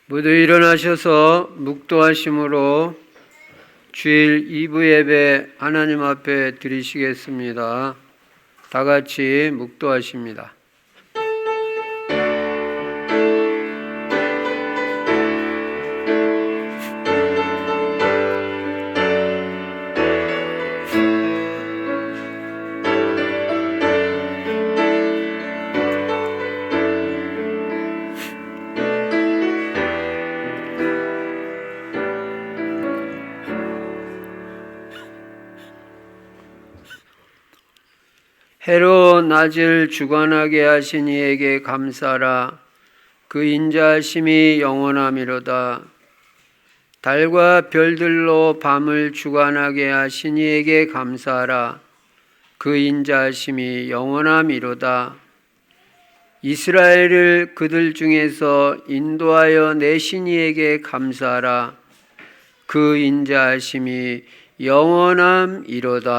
모두 일어나셔서 묵도하심으로 주일 2부 예배 하나님 앞에 드리시겠습니다. 다 같이 묵도하십니다. 해로 낮을 주관하게 하신 이에게 감사라. 그 인자하심이 영원함이로다. 달과 별들로 밤을 주관하게 하신 이에게 감사하라. 그 인자하심이 영원함이로다. 이스라엘을 그들 중에서 인도하여 내신 이에게 감사하라. 그 인자하심이 영원함이로다.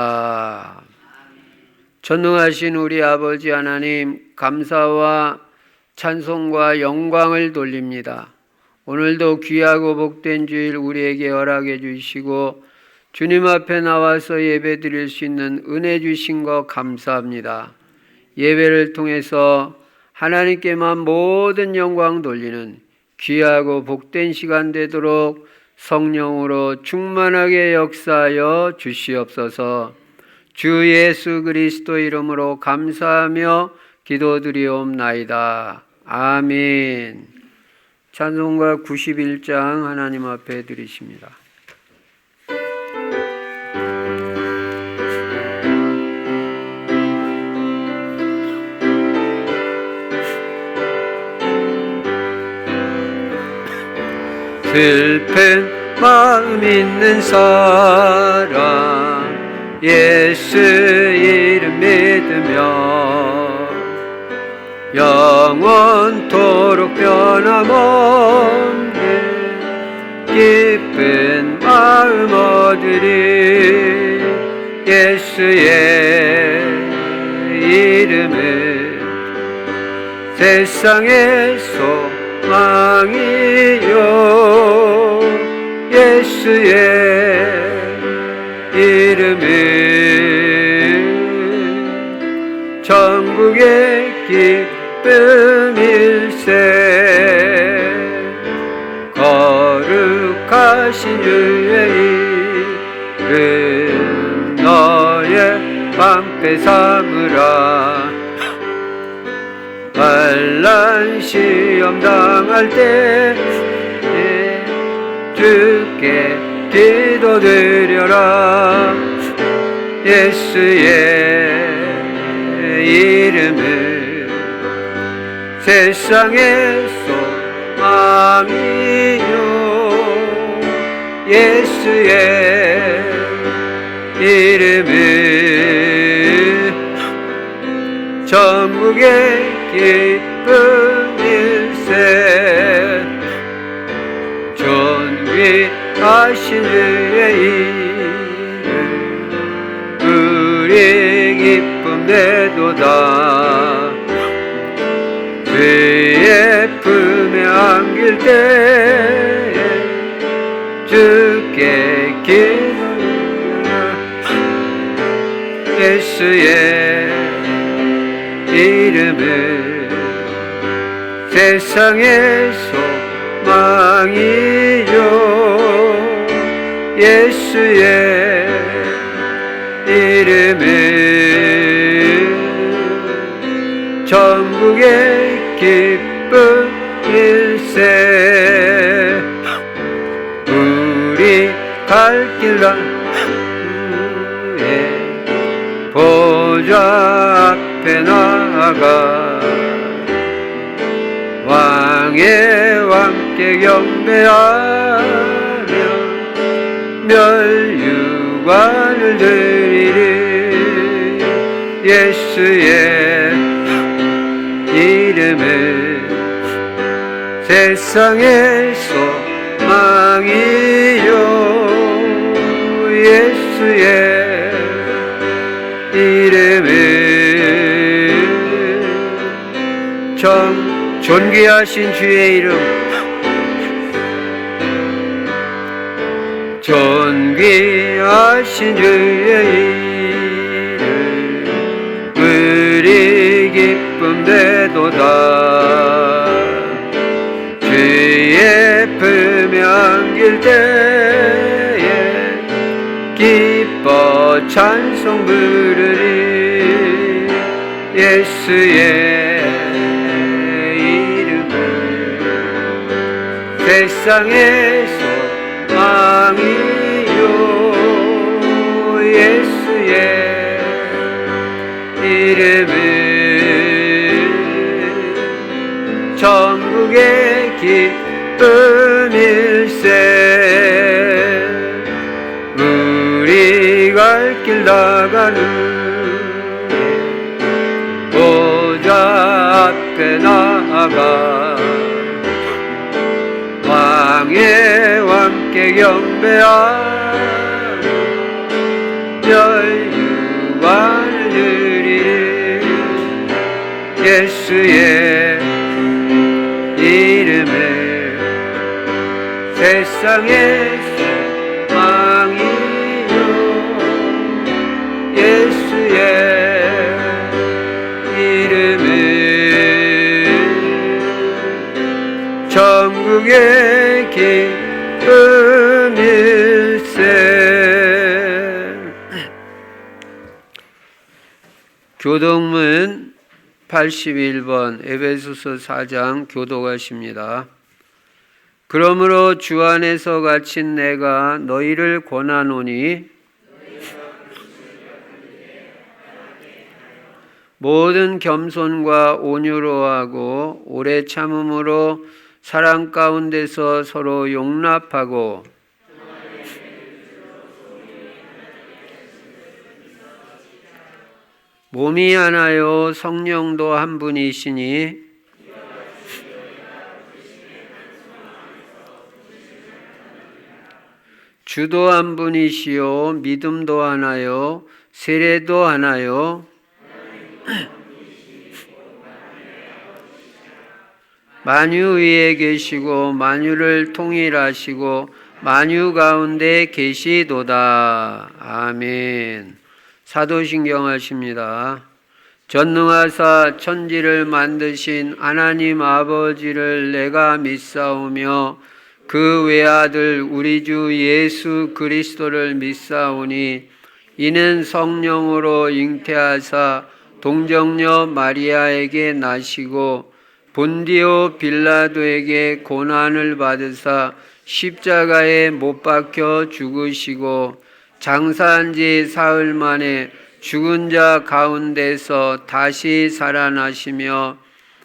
전능하신 우리 아버지 하나님, 감사와 찬송과 영광을 돌립니다. 오늘도 귀하고 복된 주일 우리에게 허락해 주시고 주님 앞에 나와서 예배 드릴 수 있는 은혜 주신 것 감사합니다. 예배를 통해서 하나님께만 모든 영광 돌리는 귀하고 복된 시간 되도록 성령으로 충만하게 역사하여 주시옵소서. 주 예수 그리스도 이름으로 감사하며 기도드리옵나이다. 아멘. 찬송가 91장 하나님 앞에 드리십니다. 슬픈 마음 있는 사람 예수 이름 믿으며 영원토록 변함없는 기쁜 마음 얻으리. 예수의 이름은 세상의 소망이요 예수의 이름은 천국의 기쁨일세. 거룩하신 주의 이름 너의 방패 삼으라. 환난 시험 당할 때 주께 기도드려라. 예수의 이름은 세상의 소망이요 예수의 이름은 천국의 기쁨일세. 존귀하신 주의 이름 우리 기쁨 되도다. 주의 품에 안길 때에 주께 기도하라. 예수의 이름은 세상의 소망이요 예수의 이름은 천국의 기쁨일세. 우리 갈 길 나의 보좌 앞에 나아가 왕의 왕께 경배하며 멸류관을 드리리. 예수의 이름은 세상의 소망이요 예수의 이름은 존귀하신 주의 이름 존귀하신 주의 이름 우리 기쁨 되도다. 주의 품에 안길 때에 기뻐 찬송 부르리. 예수의 이름은 세상의 소망이요. 예수의 이름은 천국의 기쁨일세. 우리 갈 길 나가는 보좌 앞에 나아가 왕의 왕께 경배하며 열유관을 드리리. 예수의 이름을 세상의 소망이요. 예수의 이름은 천국의 기쁨일세. 교독문 81번 에베소서 4장 교독하십니다. 그러므로 주 안에서 갇힌 내가 너희를 권하노니 모든 겸손과 온유로 하고 오래 참음으로 사랑 가운데서 서로 용납하고 몸이 하나요 성령도 한 분이시니 주도 한 분이시요 믿음도 하나요 세례도 하나요 만유 위에 계시고 만유를 통일하시고 만유 가운데 계시도다. 아멘. 사도신경 하십니다. 전능하사 천지를 만드신 하나님 아버지를 내가 믿사오며 그 외아들 우리 주 예수 그리스도를 믿사오니 이는 성령으로 잉태하사 동정녀 마리아에게 나시고 본디오 빌라도에게 고난을 받으사 십자가에 못 박혀 죽으시고 장사한 지 사흘 만에 죽은 자 가운데서 다시 살아나시며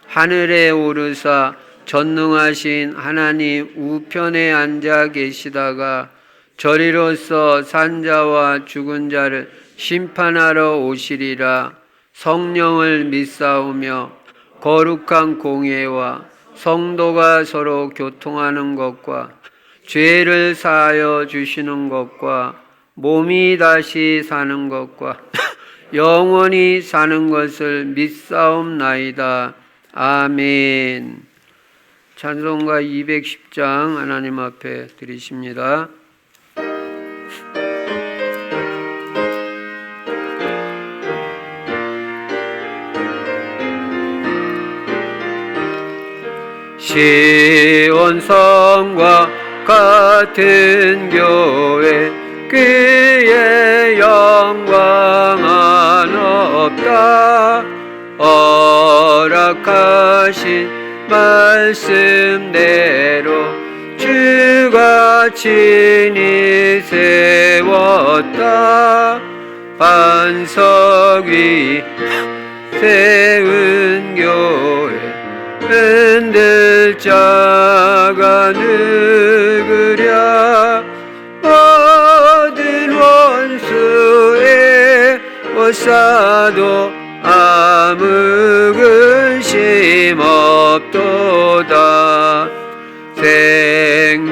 하늘에 오르사 전능하신 하나님 우편에 앉아 계시다가 저리로서 산자와 죽은 자를 심판하러 오시리라. 성령을 믿사오며 거룩한 공예와 성도가 서로 교통하는 것과 죄를 사하여 주시는 것과 몸이 다시 사는 것과 영원히 사는 것을 믿사옵나이다. 아멘. 찬송가 210장 하나님 앞에 드리십니다. 시온성과 같은 교회 그의 영광은 없다. 허락하신 말씀대로 주가 친히 세웠다. 반석 위 세운 교회 흔들 자가 누구랴. 모든 원수의 어사도 아무 근심 없도다.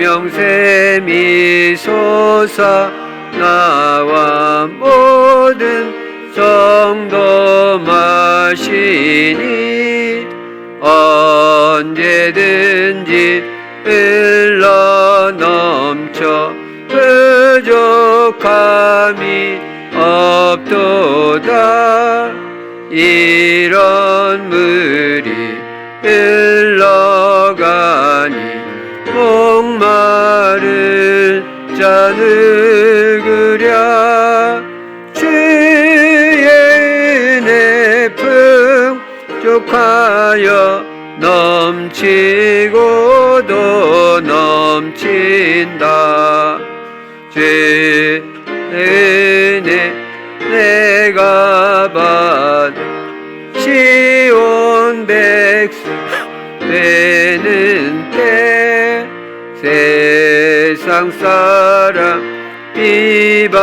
생명샘이 솟아 나와 모든 성도 마시니 언제든지 흘러 넘쳐 있도다. 이런 물이 흘러가니 목마른 자는 그랴. 주의 은혜 풍족하여 넘치고도 넘친다. 주의 은혜 내가 받은 시온 백성 되는 때 세상 사람 비방해도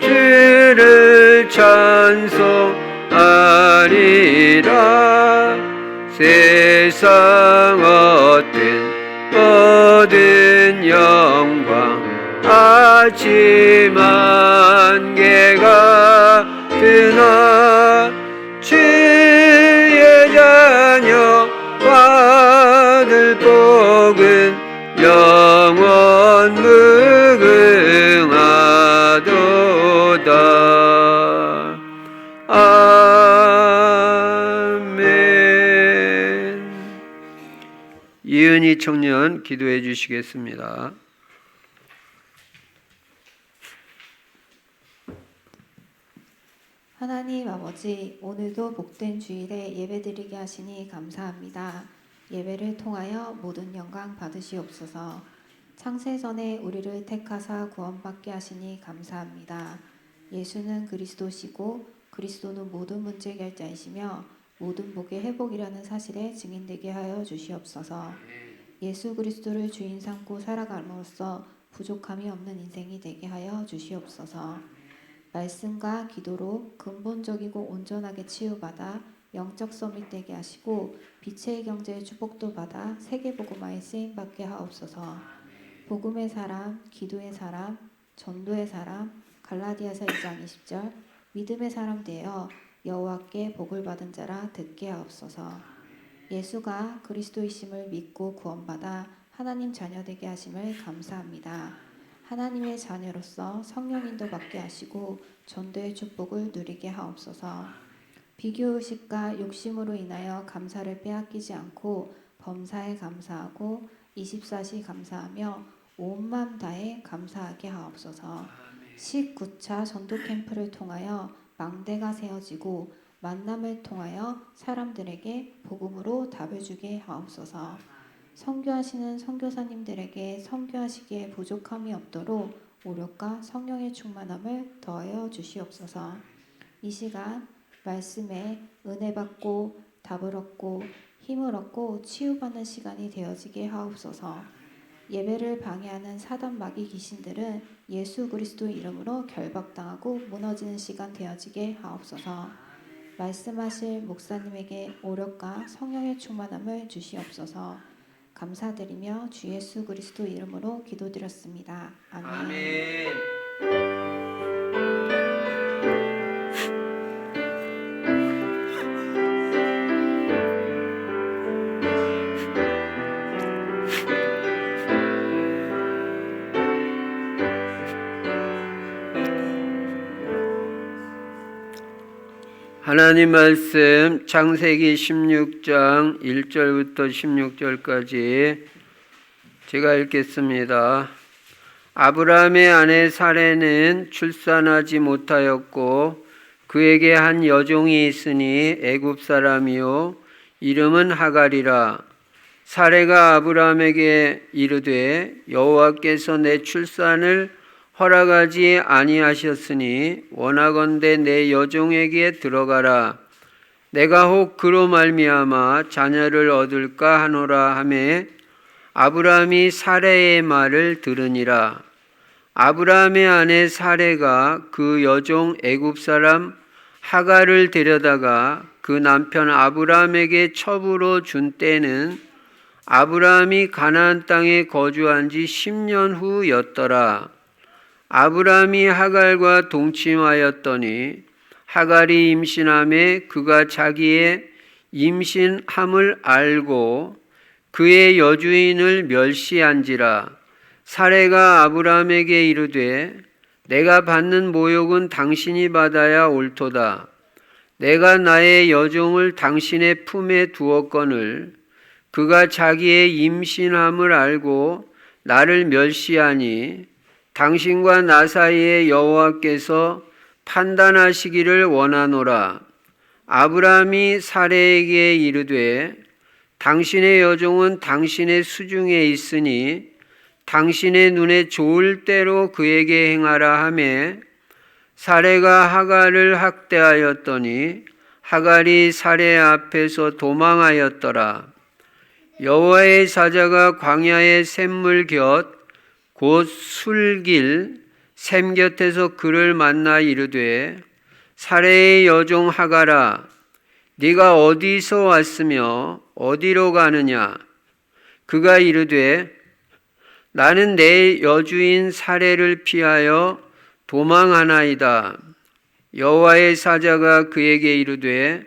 주를 찬송하리라. 세상 얻은 영광 아침 안개가 드나 주의 자녀 받을 복은 영원 무궁하도다. 아멘. 이은희 청년 기도해 주시겠습니다. 하나님 아버지, 오늘도 복된 주일에 예배드리게 하시니 감사합니다. 예배를 통하여 모든 영광 받으시옵소서. 창세전에 우리를 택하사 구원받게 하시니 감사합니다. 예수는 그리스도시고 그리스도는 모든 문제 해결자이시며 모든 복의 회복이라는 사실에 증인되게 하여 주시옵소서. 예수 그리스도를 주인 삼고 살아감으로써 부족함이 없는 인생이 되게 하여 주시옵소서. 말씀과 기도로 근본적이고 온전하게 치유받아 영적 서밋되게 하시고 빛의 경제의 축복도 받아 세계복음화에 쓰임받게 하옵소서. 복음의 사람, 기도의 사람, 전도의 사람, 갈라디아서 2장 20절 믿음의 사람 되어 여호와께 복을 받은 자라 듣게 하옵소서. 예수가 그리스도이심을 믿고 구원받아 하나님 자녀 되게 하심을 감사합니다. 하나님의 자녀로서 성령 인도 받게 하시고 전도의 축복을 누리게 하옵소서. 비교의식과 욕심으로 인하여 감사를 빼앗기지 않고 범사에 감사하고 24시 감사하며 온 마음 다해 감사하게 하옵소서. 19차 전도 캠프를 통하여 망대가 세워지고 만남을 통하여 사람들에게 복음으로 답을 주게 하옵소서. 선교하시는 선교사님들에게 선교하시기에 부족함이 없도록 오력과 성령의 충만함을 더하여 주시옵소서. 이 시간 말씀에 은혜 받고 답을 얻고 힘을 얻고 치유받는 시간이 되어지게 하옵소서. 예배를 방해하는 사단 마귀 귀신들은 예수 그리스도 이름으로 결박당하고 무너지는 시간 되어지게 하옵소서. 말씀하실 목사님에게 오력과 성령의 충만함을 주시옵소서. 감사드리며 주 예수 그리스도 이름으로 기도드렸습니다. 아멘. 아멘. 하나님 말씀 창세기 16장 1절부터 16절까지 제가 읽겠습니다. 아브라함의 아내 사레는 출산하지 못하였고 그에게 한 여종이 있으니 애굽 사람이요 이름은 하갈이라. 사레가 아브라함에게 이르되 여호와께서 내 출산을 허락하지 아니하셨으니 원하건대 내 여종에게 들어가라. 내가 혹 그로 말미암아 자녀를 얻을까 하노라 하매 아브라함이 사레의 말을 들으니라. 아브라함의 아내 사레가 그 여종 애굽 사람 하갈을 데려다가 그 남편 아브라함에게 첩으로 준 때는 아브라함이 가나안 땅에 거주한 지 10년 후였더라. 아브라함이 하갈과 동침하였더니 하갈이 임신함에 그가 자기의 임신함을 알고 그의 여주인을 멸시한지라. 사레가 아브라함에게 이르되 내가 받는 모욕은 당신이 받아야 옳도다. 내가 나의 여종을 당신의 품에 두었거늘 그가 자기의 임신함을 알고 나를 멸시하니 당신과 나 사이에 여호와께서 판단하시기를 원하노라. 아브라함이 사레에게 이르되 당신의 여종은 당신의 수중에 있으니 당신의 눈에 좋을 대로 그에게 행하라 하매 사레가 하갈을 학대하였더니 하갈이 사레 앞에서 도망하였더라. 여호와의 사자가 광야의 샘물 곁 곧 술길 샘 곁에서 그를 만나 이르되 사레의 여종 하갈아 네가 어디서 왔으며 어디로 가느냐. 그가 이르되 나는 내 여주인 사레를 피하여 도망하나이다. 여호와의 사자가 그에게 이르되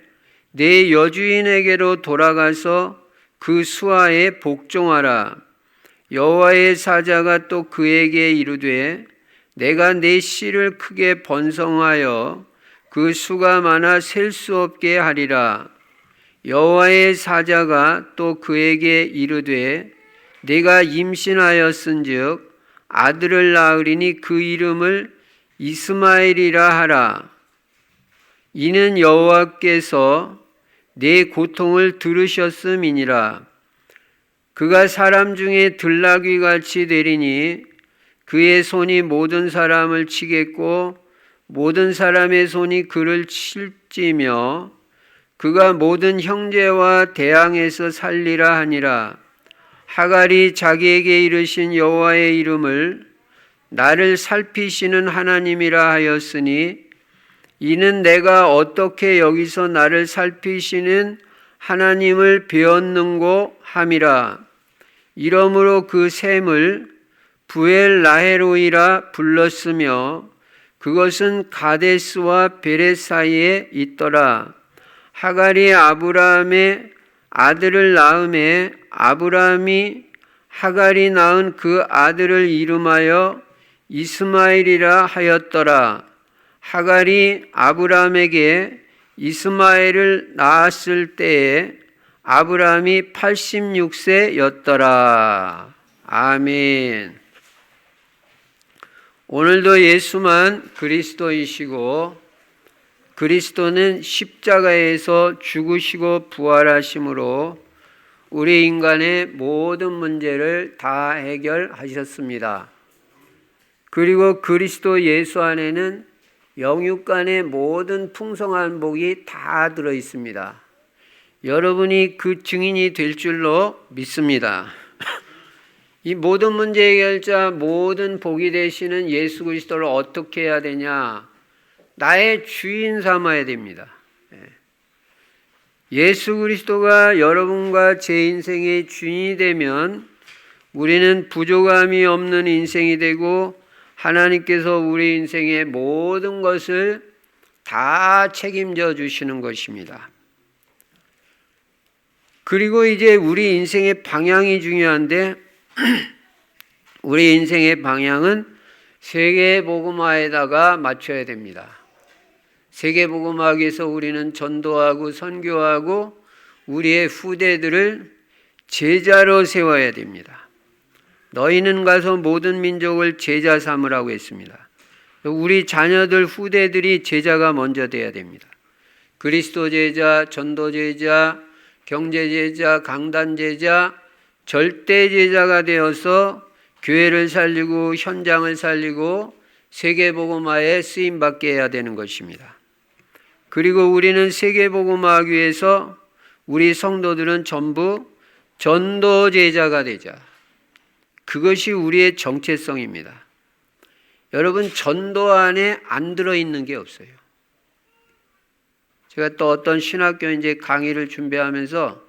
내 여주인에게로 돌아가서 그 수하에 복종하라. 여호와의 사자가 또 그에게 이르되 내가 내 씨를 크게 번성하여 그 수가 많아 셀 수 없게 하리라. 여호와의 사자가 또 그에게 이르되 내가 임신하였은즉 아들을 낳으리니 그 이름을 이스마엘이라 하라. 이는 여호와께서 내 고통을 들으셨음이니라. 그가 사람 중에 들나귀같이 되리니 그의 손이 모든 사람을 치겠고 모든 사람의 손이 그를 칠지며 그가 모든 형제와 대항해서 살리라 하니라. 하갈이 자기에게 이르신 여호와의 이름을 나를 살피시는 하나님이라 하였으니 이는 내가 어떻게 여기서 나를 살피시는 하나님을 배웠는고 함이라. 이러므로 그 샘을 부엘라헤로이라 불렀으며 그것은 가데스와 베렛 사이에 있더라. 하갈이 아브라함의 아들을 낳음에 아브라함이 하갈이 낳은 그 아들을 이름하여 이스마엘이라 하였더라. 하갈이 아브라함에게 이스마엘을 낳았을 때에 아브라함이 86세였더라. 아멘. 오늘도 예수만 그리스도이시고 그리스도는 십자가에서 죽으시고 부활하심으로 우리 인간의 모든 문제를 다 해결하셨습니다. 그리고 그리스도 예수 안에는 영육간의 모든 풍성한 복이 다 들어 있습니다. 여러분이 그 증인이 될 줄로 믿습니다. 이 모든 문제 해결자, 모든 복이 되시는 예수 그리스도를 어떻게 해야 되냐? 나의 주인 삼아야 됩니다. 예수 그리스도가 여러분과 제 인생의 주인이 되면 우리는 부족함이 없는 인생이 되고 하나님께서 우리 인생의 모든 것을 다 책임져 주시는 것입니다. 그리고 이제 우리 인생의 방향이 중요한데 우리 인생의 방향은 세계복음화에다가 맞춰야 됩니다. 세계복음화하기 위해서 우리는 전도하고 선교하고 우리의 후대들을 제자로 세워야 됩니다. 너희는 가서 모든 민족을 제자 삼으라고 했습니다. 우리 자녀들 후대들이 제자가 먼저 돼야 됩니다. 그리스도 제자, 전도 제자, 경제 제자, 강단 제자, 절대 제자가 되어서 교회를 살리고 현장을 살리고 세계복음화에 쓰임받게 해야 되는 것입니다. 그리고 우리는 세계복음화하기 위해서 우리 성도들은 전부 전도 제자가 되자. 그것이 우리의 정체성입니다. 여러분, 전도 안에 안 들어있는 게 없어요. 제가 또 어떤 신학교 이제 강의를 준비하면서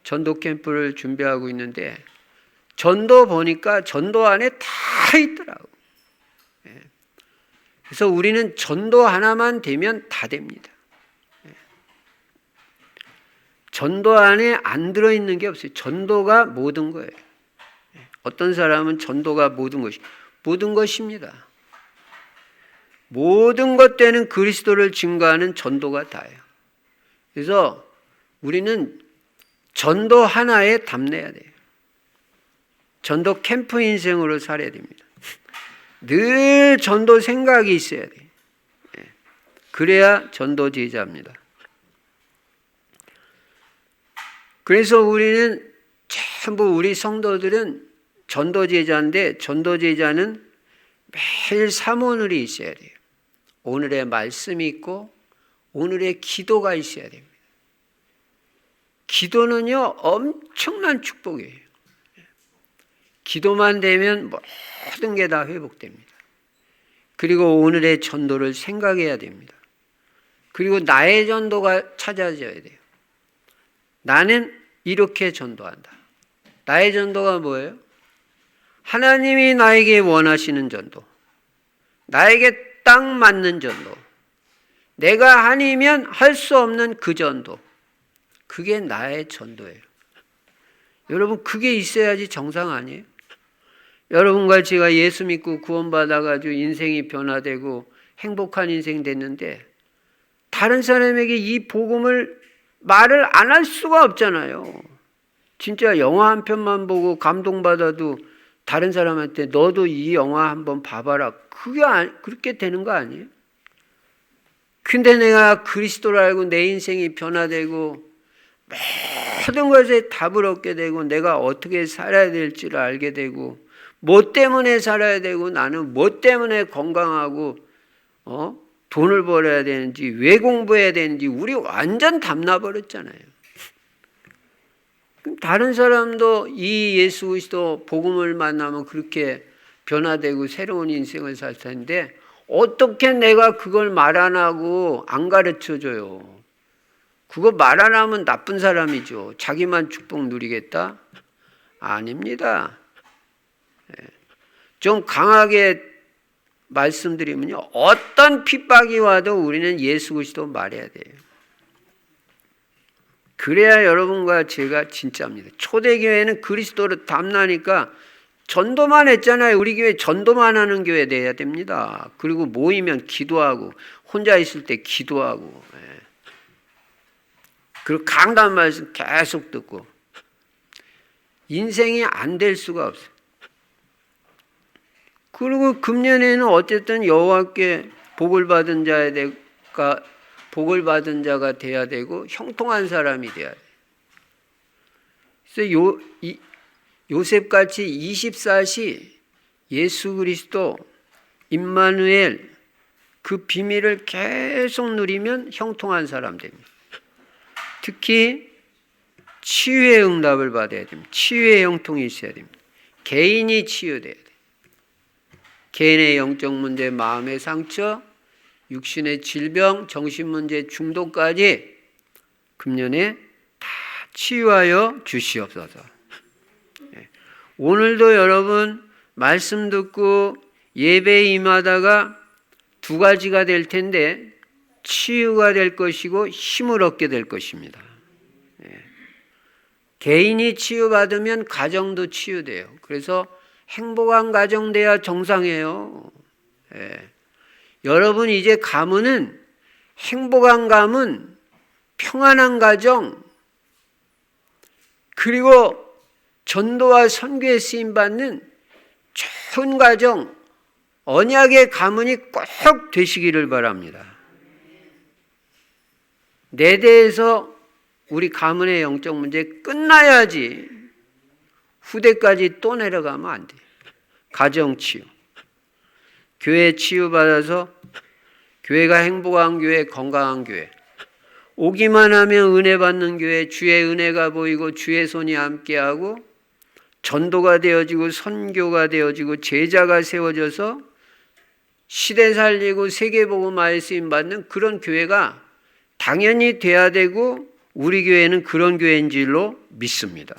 전도 캠프를 준비하고 있는데 전도 보니까 전도 안에 다 있더라고요. 그래서 우리는 전도 하나만 되면 다 됩니다. 전도 안에 안 들어있는 게 없어요. 전도가 모든 거예요. 어떤 사람은 전도가 모든 것입니다. 모든 것 되는 그리스도를 증거하는 전도가 다예요. 그래서 우리는 전도 하나에 답내야 돼요. 전도 캠프 인생으로 살아야 됩니다. 늘 전도 생각이 있어야 돼요. 그래야 전도 제자입니다. 그래서 우리는 전부 우리 성도들은 전도 제자인데, 전도 제자는 매일 사모늘이 있어야 돼요. 오늘의 말씀이 있고 오늘의 기도가 있어야 됩니다. 기도는요 엄청난 축복이에요. 기도만 되면 모든 게 다 회복됩니다. 그리고 오늘의 전도를 생각해야 됩니다. 그리고 나의 전도가 찾아져야 돼요. 나는 이렇게 전도한다. 나의 전도가 뭐예요? 하나님이 나에게 원하시는 전도, 나에게 딱 맞는 전도, 내가 아니면 할 수 없는 그 전도, 그게 나의 전도예요. 여러분, 그게 있어야지 정상 아니에요? 여러분과 제가 예수 믿고 구원받아가지고 인생이 변화되고 행복한 인생 됐는데 다른 사람에게 이 복음을 말을 안 할 수가 없잖아요. 진짜 영화 한 편만 보고 감동받아도 다른 사람한테 너도 이 영화 한번 봐봐라. 그게 그렇게 되는 거 아니에요? 근데 내가 그리스도를 알고 내 인생이 변화되고 모든 것에 답을 얻게 되고 내가 어떻게 살아야 될지를 알게 되고 뭐 때문에 살아야 되고 나는 뭐 때문에 건강하고 돈을 벌어야 되는지 왜 공부해야 되는지 우리 완전 답나버렸잖아요. 그럼 다른 사람도 이 예수 그리스도 복음을 만나면 그렇게 변화되고 새로운 인생을 살 텐데 어떻게 내가 그걸 말 안 하고 안 가르쳐줘요? 그거 말 안 하면 나쁜 사람이죠. 자기만 축복 누리겠다? 아닙니다. 좀 강하게 말씀드리면요, 어떤 핍박이 와도 우리는 예수 그리스도 말해야 돼요. 그래야 여러분과 제가 진짜입니다. 초대교회는 그리스도를 담나니까 전도만 했잖아요. 우리 교회 전도만 하는 교회 돼야 됩니다. 그리고 모이면 기도하고 혼자 있을 때 기도하고 그리고 강단 말씀 계속 듣고 인생이 안 될 수가 없어요. 그리고 금년에는 어쨌든 여호와께 복을 받은 자가 돼야 되고 형통한 사람이 돼야 돼요. 그래서 요셉같이 24시 예수 그리스도 임마누엘 그 비밀을 계속 누리면 형통한 사람 됩니다. 특히 치유의 응답을 받아야 됩니다. 치유의 형통이 있어야 됩니다. 개인이 치유돼야 돼요. 개인의 영적 문제, 마음의 상처, 육신의 질병, 정신 문제, 중독까지 금년에 다 치유하여 주시옵소서. 오늘도 여러분 말씀 듣고 예배에 임하다가 두 가지가 될 텐데 치유가 될 것이고 힘을 얻게 될 것입니다. 개인이 치유받으면 가정도 치유돼요. 그래서 행복한 가정 돼야 정상이에요. 여러분 이제 가문은 행복한 가문, 평안한 가정, 그리고 전도와 선교에 쓰임받는 좋은 가정, 언약의 가문이 꼭 되시기를 바랍니다. 내 대에서 우리 가문의 영적 문제 끝나야지 후대까지 또 내려가면 안 돼요. 가정 치유. 교회 치유받아서 교회가 행복한 교회, 건강한 교회. 오기만 하면 은혜 받는 교회, 주의 은혜가 보이고 주의 손이 함께하고 전도가 되어지고 선교가 되어지고 제자가 세워져서 시대 살리고 세계복음화에 쓰임받는 그런 교회가 당연히 돼야 되고 우리 교회는 그런 교회인 줄로 믿습니다.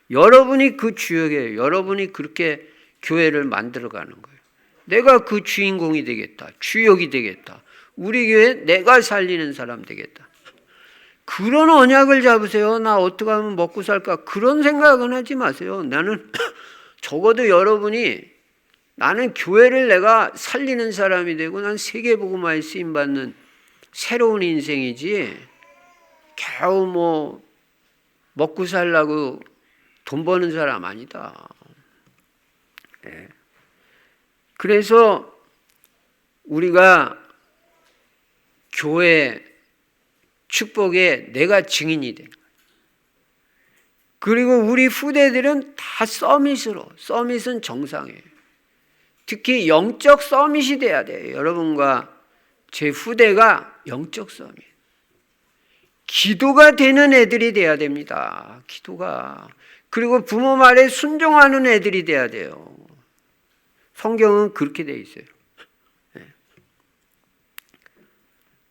여러분이 그 주역이에요. 여러분이 그렇게 교회를 만들어가는 거예요. 내가 그 주인공이 되겠다. 주역이 되겠다. 우리 교회 내가 살리는 사람 되겠다. 그런 언약을 잡으세요. 나 어떻게 하면 먹고 살까? 그런 생각은 하지 마세요. 나는 적어도 여러분이 나는 교회를 내가 살리는 사람이 되고 난 세계복음화에 쓰임받는 새로운 인생이지 겨우 뭐 먹고 살라고 돈 버는 사람 아니다. 네. 그래서 우리가 교회 축복에 내가 증인이 돼. 그리고 우리 후대들은 다 서밋은 정상이에요. 특히 영적 서밋이 돼야 돼요. 여러분과 제 후대가 영적 서밋. 기도가 되는 애들이 돼야 됩니다. 기도가. 그리고 부모 말에 순종하는 애들이 돼야 돼요. 성경은 그렇게 돼 있어요.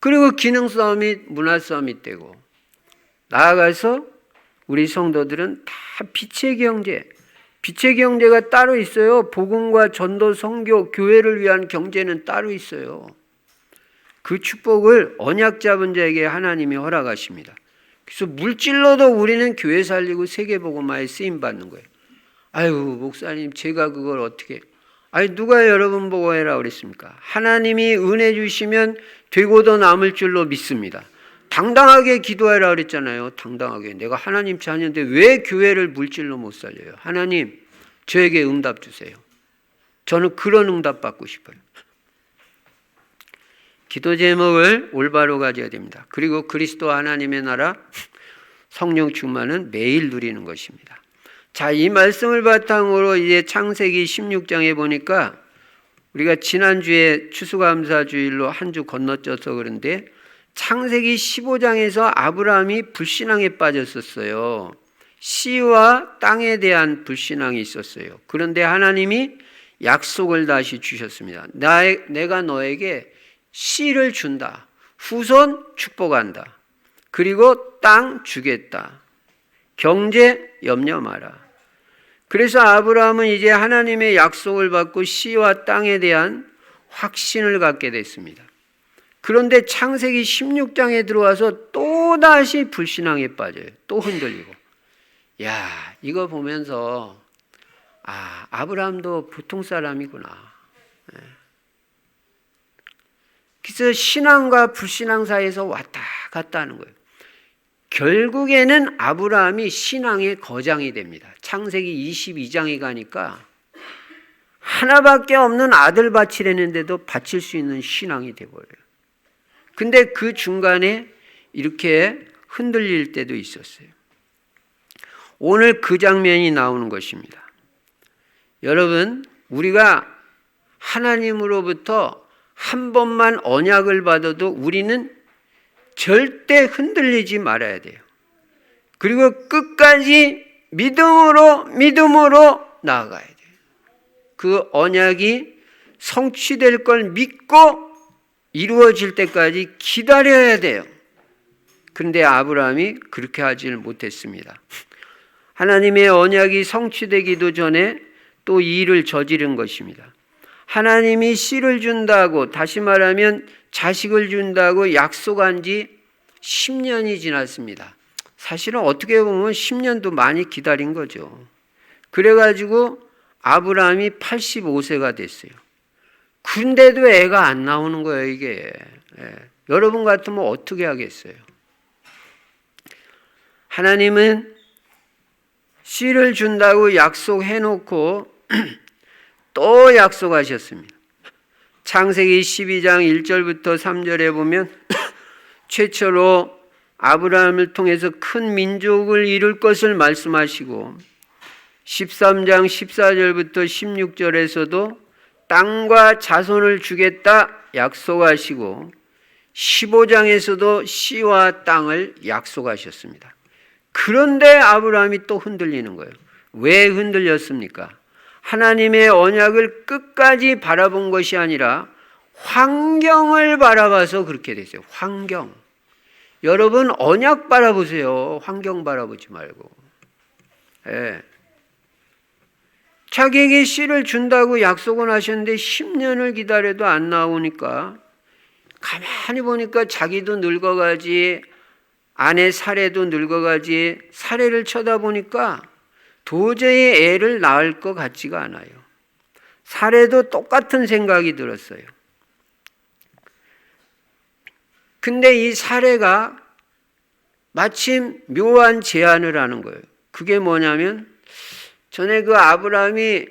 그리고 기능 서밋, 문화 서밋 되고 나아가서 우리 성도들은 다 빛의 경제가 따로 있어요. 복음과 전도, 선교, 교회를 위한 경제는 따로 있어요. 그 축복을 언약 잡은 자에게 하나님이 허락하십니다. 그래서 물질로도 우리는 교회 살리고 세계복음화에 쓰임받는 거예요. 아유 목사님 제가 그걸 어떻게 누가 여러분 보고 해라 그랬습니까? 하나님이 은혜 주시면 되고도 남을 줄로 믿습니다. 당당하게 기도해라 그랬잖아요. 당당하게. 내가 하나님 자녀인데 왜 교회를 물질로 못 살려요? 하나님 저에게 응답 주세요. 저는 그런 응답 받고 싶어요. 기도 제목을 올바로 가져야 됩니다. 그리고 그리스도 하나님의 나라 성령 충만은 매일 누리는 것입니다. 자, 이 말씀을 바탕으로 이제 창세기 16장에 보니까 우리가 지난주에 추수감사주일로 한 주 건너뛰어서 그런데 창세기 15장에서 아브라함이 불신앙에 빠졌었어요. 씨와 땅에 대한 불신앙이 있었어요. 그런데 하나님이 약속을 다시 주셨습니다. 내가 너에게 씨를 준다. 후손 축복한다. 그리고 땅 주겠다. 경제 염려 마라. 그래서 아브라함은 이제 하나님의 약속을 받고 씨와 땅에 대한 확신을 갖게 됐습니다. 그런데 창세기 16장에 들어와서 또다시 불신앙에 빠져요. 또 흔들리고. 야, 이거 보면서 아브라함도 보통 사람이구나. 그래서 신앙과 불신앙 사이에서 왔다 갔다 하는 거예요. 결국에는 아브라함이 신앙의 거장이 됩니다. 창세기 22장에 가니까 하나밖에 없는 아들 바치려는데도 바칠 수 있는 신앙이 돼버려요. 근데 그 중간에 이렇게 흔들릴 때도 있었어요. 오늘 그 장면이 나오는 것입니다. 여러분, 우리가 하나님으로부터 한 번만 언약을 받아도 우리는 절대 흔들리지 말아야 돼요. 그리고 끝까지 믿음으로 나아가야 돼요. 그 언약이 성취될 걸 믿고 이루어질 때까지 기다려야 돼요. 그런데 아브라함이 그렇게 하지를 못했습니다. 하나님의 언약이 성취되기도 전에 또 이 일을 저지른 것입니다. 하나님이 씨를 준다고, 다시 말하면 자식을 준다고 약속한 지 10년이 지났습니다. 사실은 어떻게 보면 10년도 많이 기다린 거죠. 그래가지고 아브라함이 85세가 됐어요. 근데도 애가 안 나오는 거예요, 이게. 여러분 같으면 어떻게 하겠어요? 하나님은 씨를 준다고 약속해놓고 또 약속하셨습니다. 창세기 12장 1절부터 3절에 보면 최초로 아브라함을 통해서 큰 민족을 이룰 것을 말씀하시고 13장 14절부터 16절에서도 땅과 자손을 주겠다 약속하시고 15장에서도 씨와 땅을 약속하셨습니다. 그런데 아브라함이 또 흔들리는 거예요. 왜 흔들렸습니까? 하나님의 언약을 끝까지 바라본 것이 아니라 환경을 바라봐서 그렇게 됐어요. 환경. 여러분 언약 바라보세요. 환경 바라보지 말고. 자기에게 씨를 준다고 약속은 하셨는데 10년을 기다려도 안 나오니까 가만히 보니까 자기도 늙어가지, 아내 사례도 늙어가지, 사례를 쳐다보니까 도저히 애를 낳을 것 같지가 않아요. 사례도 똑같은 생각이 들었어요. 근데 이 사례가 마침 묘한 제안을 하는 거예요. 그게 뭐냐면 전에 그 아브라함이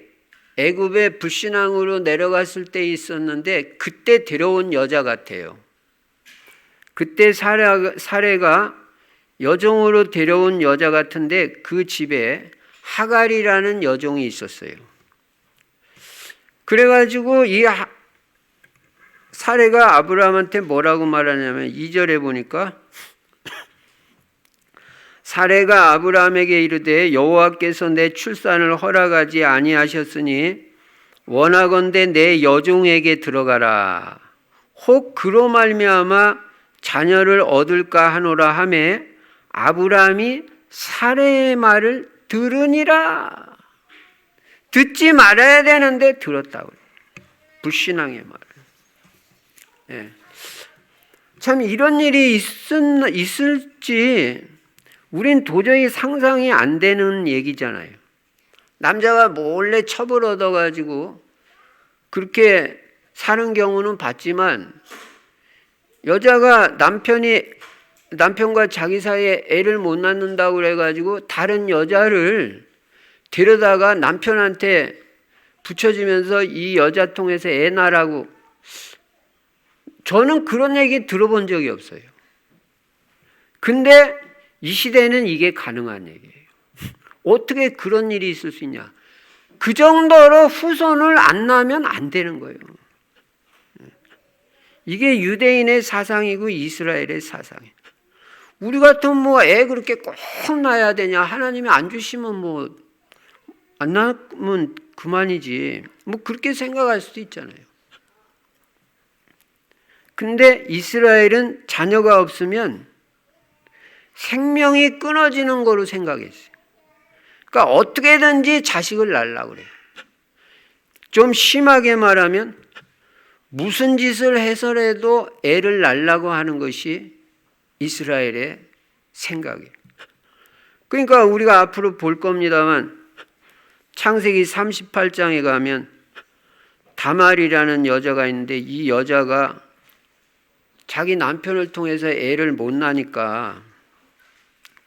애굽에 불신앙으로 내려갔을 때 있었는데 그때 데려온 여자 같아요. 그때 사례가 여종으로 데려온 여자 같은데 그 집에 하갈이라는 여종이 있었어요. 그래가지고 이 사례가 아브라함한테 뭐라고 말하냐면 2절에 보니까 사례가 아브라함에게 이르되 여호와께서 내 출산을 허락하지 아니하셨으니 원하건대 내 여종에게 들어가라. 혹 그로 말미암아 자녀를 얻을까 하노라 하매 아브라함이 사례의 말을 들으니라. 듣지 말아야 되는데 들었다고. 불신앙의 말을. 예. 참 이런 일이 있을지 우린 도저히 상상이 안 되는 얘기잖아요. 남자가 몰래 첩을 얻어가지고 그렇게 사는 경우는 봤지만 여자가 남편과 자기 사이에 애를 못 낳는다고 그래가지고 다른 여자를 데려다가 남편한테 붙여주면서 이 여자 통해서 애 낳으라고, 저는 그런 얘기 들어본 적이 없어요. 근데 이 시대는 이게 가능한 얘기예요. 어떻게 그런 일이 있을 수 있냐. 그 정도로 후손을 안 낳으면 안 되는 거예요. 이게 유대인의 사상이고 이스라엘의 사상이에요. 우리 같으면 뭐 애 그렇게 꼭 낳아야 되냐. 하나님이 안 주시면 뭐 안 낳으면 그만이지. 뭐 그렇게 생각할 수도 있잖아요. 근데 이스라엘은 자녀가 없으면 생명이 끊어지는 거로 생각했어요. 그러니까 어떻게든지 자식을 낳으려고 그래요. 좀 심하게 말하면 무슨 짓을 해서라도 애를 낳으려고 하는 것이 이스라엘의 생각이에요. 그러니까 우리가 앞으로 볼 겁니다만 창세기 38장에 가면 다말이라는 여자가 있는데 이 여자가 자기 남편을 통해서 애를 못 낳으니까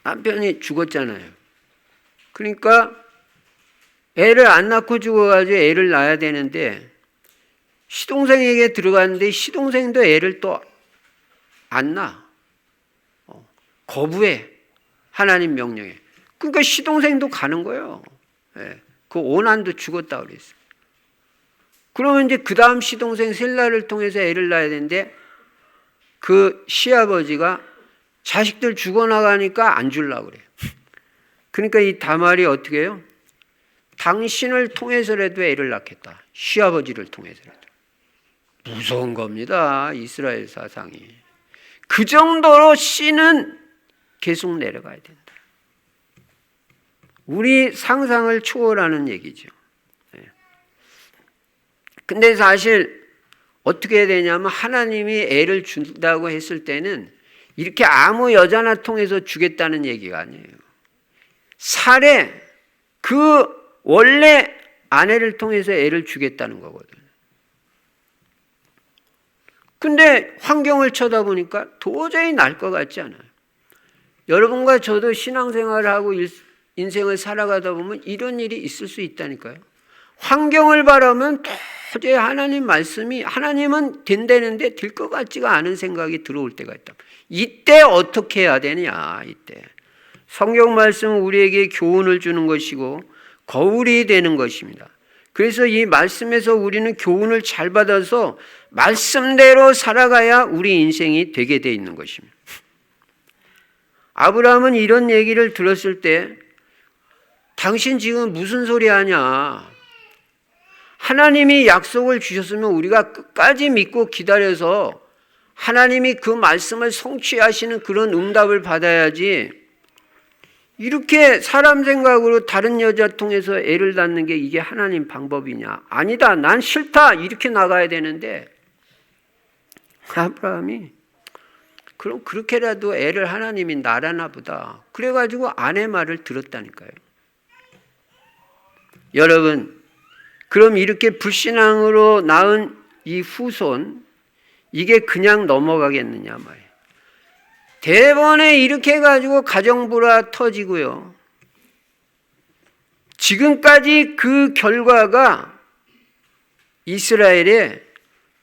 남편이 죽었잖아요. 그러니까 애를 안 낳고 죽어가지고 애를 낳아야 되는데 시동생에게 들어갔는데 시동생도 애를 또 안 낳아. 거부해. 하나님 명령에. 그러니까 시동생도 가는 거예요. 예. 그 오난도 죽었다 그랬어요. 그러면 이제 그 다음 시동생 셀라를 통해서 애를 낳아야 되는데 그 시아버지가 자식들 죽어나가니까 안 주려고 그래요. 그러니까 이 다말이 어떻게 해요? 당신을 통해서라도 애를 낳겠다. 시아버지를 통해서라도. 무서운 겁니다. 이스라엘 사상이. 그 정도로 씨는 계속 내려가야 된다. 우리 상상을 초월하는 얘기죠. 근데 사실 어떻게 해야 되냐면 하나님이 애를 준다고 했을 때는 이렇게 아무 여자나 통해서 주겠다는 얘기가 아니에요. 사례, 그 원래 아내를 통해서 애를 주겠다는 거거든요. 근데 환경을 쳐다보니까 도저히 날 것 같지 않아요. 여러분과 저도 신앙생활을 하고 인생을 살아가다 보면 이런 일이 있을 수 있다니까요. 환경을 바라면 도저히 하나님 말씀이, 하나님은 된다는데 될 것 같지가 않은 생각이 들어올 때가 있다. 이때 어떻게 해야 되냐, 이때. 성경 말씀은 우리에게 교훈을 주는 것이고 거울이 되는 것입니다. 그래서 이 말씀에서 우리는 교훈을 잘 받아서 말씀대로 살아가야 우리 인생이 되게 돼 있는 것입니다. 아브라함은 이런 얘기를 들었을 때 당신 지금 무슨 소리 하냐. 하나님이 약속을 주셨으면 우리가 끝까지 믿고 기다려서 하나님이 그 말씀을 성취하시는 그런 응답을 받아야지, 이렇게 사람 생각으로 다른 여자 통해서 애를 낳는 게 이게 하나님 방법이냐. 아니다, 난 싫다, 이렇게 나가야 되는데 아브라함이 그럼 그렇게라도 애를 하나님이 낳으나 보다. 그래가지고 아내 말을 들었다니까요. 여러분, 그럼 이렇게 불신앙으로 낳은 이 후손, 이게 그냥 넘어가겠느냐 말이에요. 대번에 이렇게 해가지고 가정불화 터지고요. 지금까지 그 결과가 이스라엘의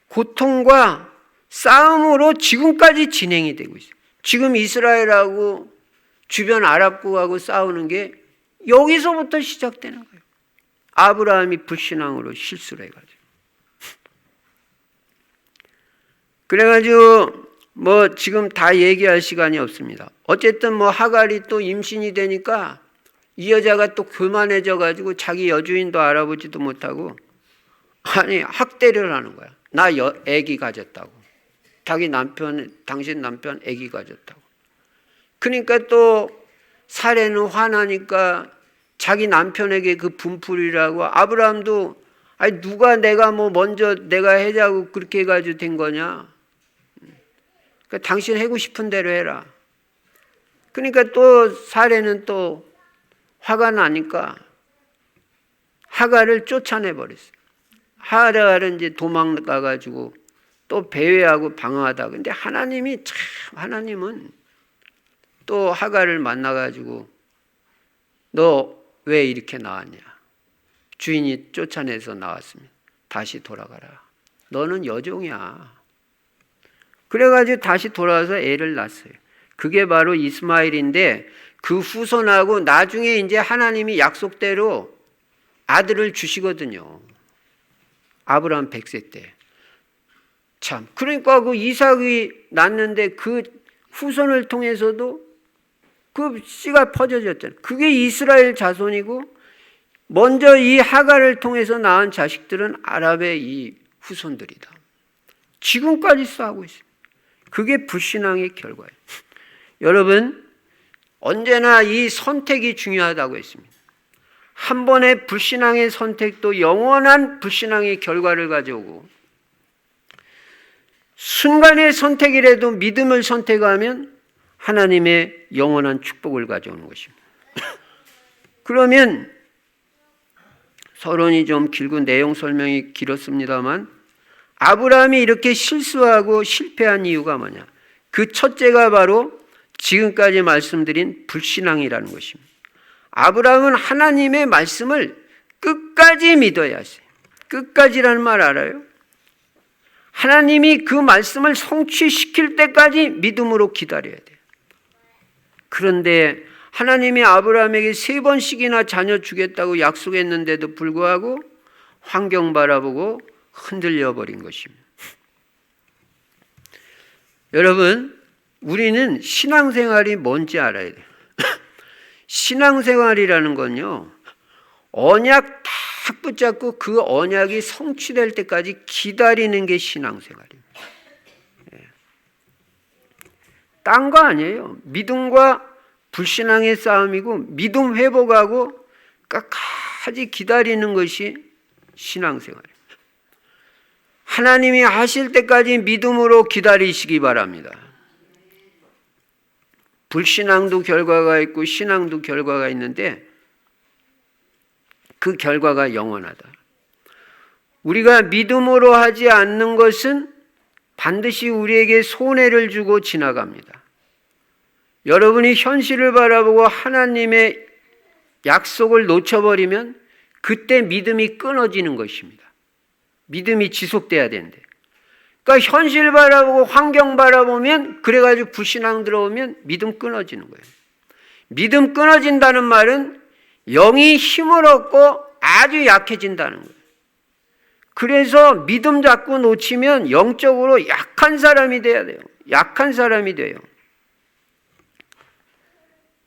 고통과 싸움으로 지금까지 진행이 되고 있어요. 지금 이스라엘하고 주변 아랍국하고 싸우는 게 여기서부터 시작되는 거예요. 아브라함이 불신앙으로 실수를 해가지고. 그래가지고 뭐 지금 다 얘기할 시간이 없습니다. 어쨌든 뭐 하갈이 또 임신이 되니까 이 여자가 또 교만해져가지고 자기 여주인도 알아보지도 못하고 아니 학대를 하는 거야. 나 애기 가졌다고. 자기 남편, 당신 남편 애기 가졌다고. 그러니까 또 사례는 화나니까 자기 남편에게 그 분풀이라고. 아브라함도 아니 누가 내가 뭐 먼저 내가 해자고 그렇게 해가지고 된 거냐. 그러니까 당신 하고 싶은 대로 해라. 그러니까 또 사례는 또 화가 나니까 하갈을 쫓아내버렸어요. 하갈은 이제 도망가가지고 또 배회하고 방어하다. 근데 하나님이 참, 하나님은 또 하갈을 만나가지고 너 왜 이렇게 나왔냐. 주인이 쫓아내서 나왔으면 다시 돌아가라. 너는 여종이야. 그래가지고 다시 돌아와서 애를 낳았어요. 그게 바로 이스마엘인데 그 후손하고 나중에 이제 하나님이 약속대로 아들을 주시거든요. 아브라함 100세 때. 참. 그러니까 그 이삭이 낳는데 그 후손을 통해서도 그 씨가 퍼져졌잖아요. 그게 이스라엘 자손이고 먼저 이 하갈을 통해서 낳은 자식들은 아랍의 이 후손들이다. 지금까지 싸우고 있습니다. 그게 불신앙의 결과예요. 여러분 언제나 이 선택이 중요하다고 했습니다. 한 번의 불신앙의 선택도 영원한 불신앙의 결과를 가져오고 순간의 선택이라도 믿음을 선택하면 하나님의 영원한 축복을 가져오는 것입니다. 그러면 서론이 좀 길고 내용 설명이 길었습니다만 아브라함이 이렇게 실수하고 실패한 이유가 뭐냐? 그 첫째가 바로 지금까지 말씀드린 불신앙이라는 것입니다. 아브라함은 하나님의 말씀을 끝까지 믿어야 했어요. 끝까지라는 말 알아요? 하나님이 그 말씀을 성취시킬 때까지 믿음으로 기다려야 돼요. 그런데 하나님이 아브라함에게 3번씩이나 자녀 주겠다고 약속했는데도 불구하고 환경 바라보고 흔들려 버린 것입니다. 여러분, 우리는 신앙생활이 뭔지 알아야 돼요. 신앙생활이라는 건요, 언약 딱 붙잡고 그 언약이 성취될 때까지 기다리는 게 신앙생활입니다. 딴 거 아니에요. 믿음과 불신앙의 싸움이고 믿음 회복하고 끝까지 기다리는 것이 신앙생활입니다. 하나님이 하실 때까지 믿음으로 기다리시기 바랍니다. 불신앙도 결과가 있고 신앙도 결과가 있는데 그 결과가 영원하다. 우리가 믿음으로 하지 않는 것은 반드시 우리에게 손해를 주고 지나갑니다. 여러분이 현실을 바라보고 하나님의 약속을 놓쳐버리면 그때 믿음이 끊어지는 것입니다. 믿음이 지속돼야 되는데. 그러니까 현실 바라보고 환경 바라보면 그래가지고 불신앙 들어오면 믿음 끊어지는 거예요. 믿음 끊어진다는 말은 영이 힘을 얻고 아주 약해진다는 거예요. 그래서 믿음 잡고 놓치면 영적으로 약한 사람이 돼야 돼요. 약한 사람이 돼요.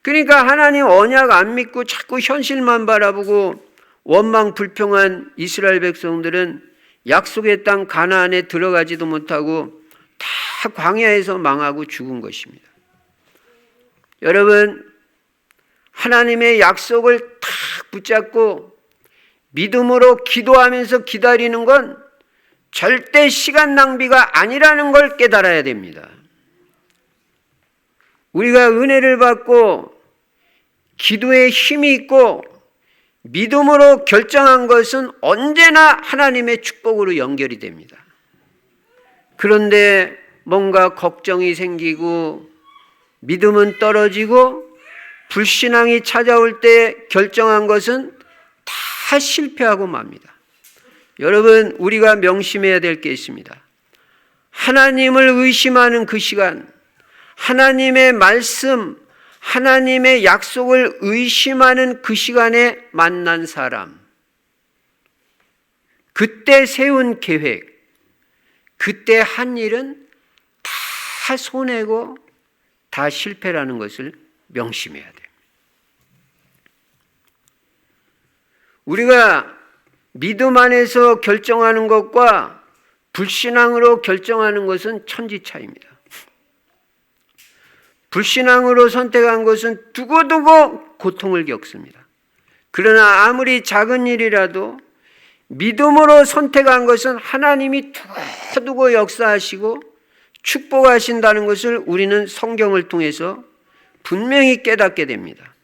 그러니까 하나님 언약 안 믿고 자꾸 현실만 바라보고 원망 불평한 이스라엘 백성들은 약속의 땅 가나안에 들어가지도 못하고 다 광야에서 망하고 죽은 것입니다. 여러분, 하나님의 약속을 탁 붙잡고 믿음으로 기도하면서 기다리는 건 절대 시간 낭비가 아니라는 걸 깨달아야 됩니다. 우리가 은혜를 받고 기도에 힘이 있고 믿음으로 결정한 것은 언제나 하나님의 축복으로 연결이 됩니다. 그런데 뭔가 걱정이 생기고 믿음은 떨어지고 불신앙이 찾아올 때 결정한 것은 다 실패하고 맙니다. 여러분, 우리가 명심해야 될 게 있습니다. 하나님을 의심하는 그 시간, 하나님의 말씀, 하나님의 약속을 의심하는 그 시간에 만난 사람, 그때 세운 계획, 그때 한 일은 다 손해고 다 실패라는 것을 명심해야 돼요. 우리가 믿음 안에서 결정하는 것과 불신앙으로 결정하는 것은 천지차이입니다. 불신앙으로 선택한 것은 두고두고 고통을 겪습니다. 그러나 아무리 작은 일이라도 믿음으로 선택한 것은 하나님이 두고두고 역사하시고 축복하신다는 것을 우리는 성경을 통해서 분명히 깨닫게 됩니다.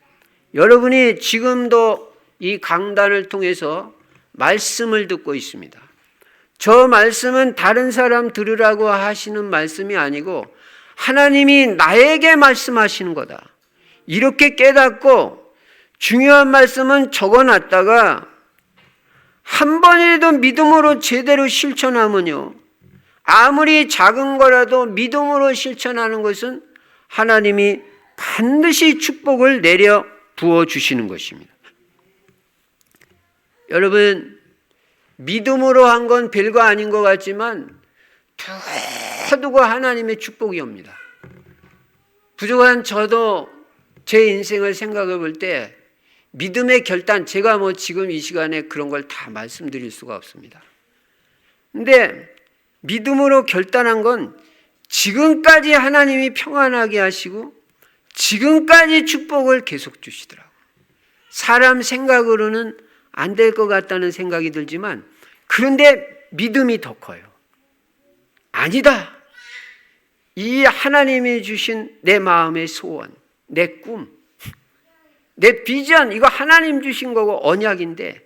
여러분이 지금도 이 강단을 통해서 말씀을 듣고 있습니다. 저 말씀은 다른 사람 들으라고 하시는 말씀이 아니고 하나님이 나에게 말씀하시는 거다. 이렇게 깨닫고 중요한 말씀은 적어놨다가 한 번이라도 믿음으로 제대로 실천하면요, 아무리 작은 거라도 믿음으로 실천하는 것은 하나님이 반드시 축복을 내려 부어주시는 것입니다. 여러분, 믿음으로 한 건 별거 아닌 것 같지만 두고 하나님의 축복이 옵니다. 부족한 저도 제 인생을 생각해 볼 때 믿음의 결단, 제가 지금 이 시간에 그런 걸 다 말씀드릴 수가 없습니다. 근데 믿음으로 결단한 건 지금까지 하나님이 평안하게 하시고 지금까지 축복을 계속 주시더라고요. 사람 생각으로는 안 될 것 같다는 생각이 들지만 그런데 믿음이 더 커요. 아니다. 이 하나님이 주신 내 마음의 소원, 내 꿈, 내 비전, 이거 하나님 주신 거고 언약인데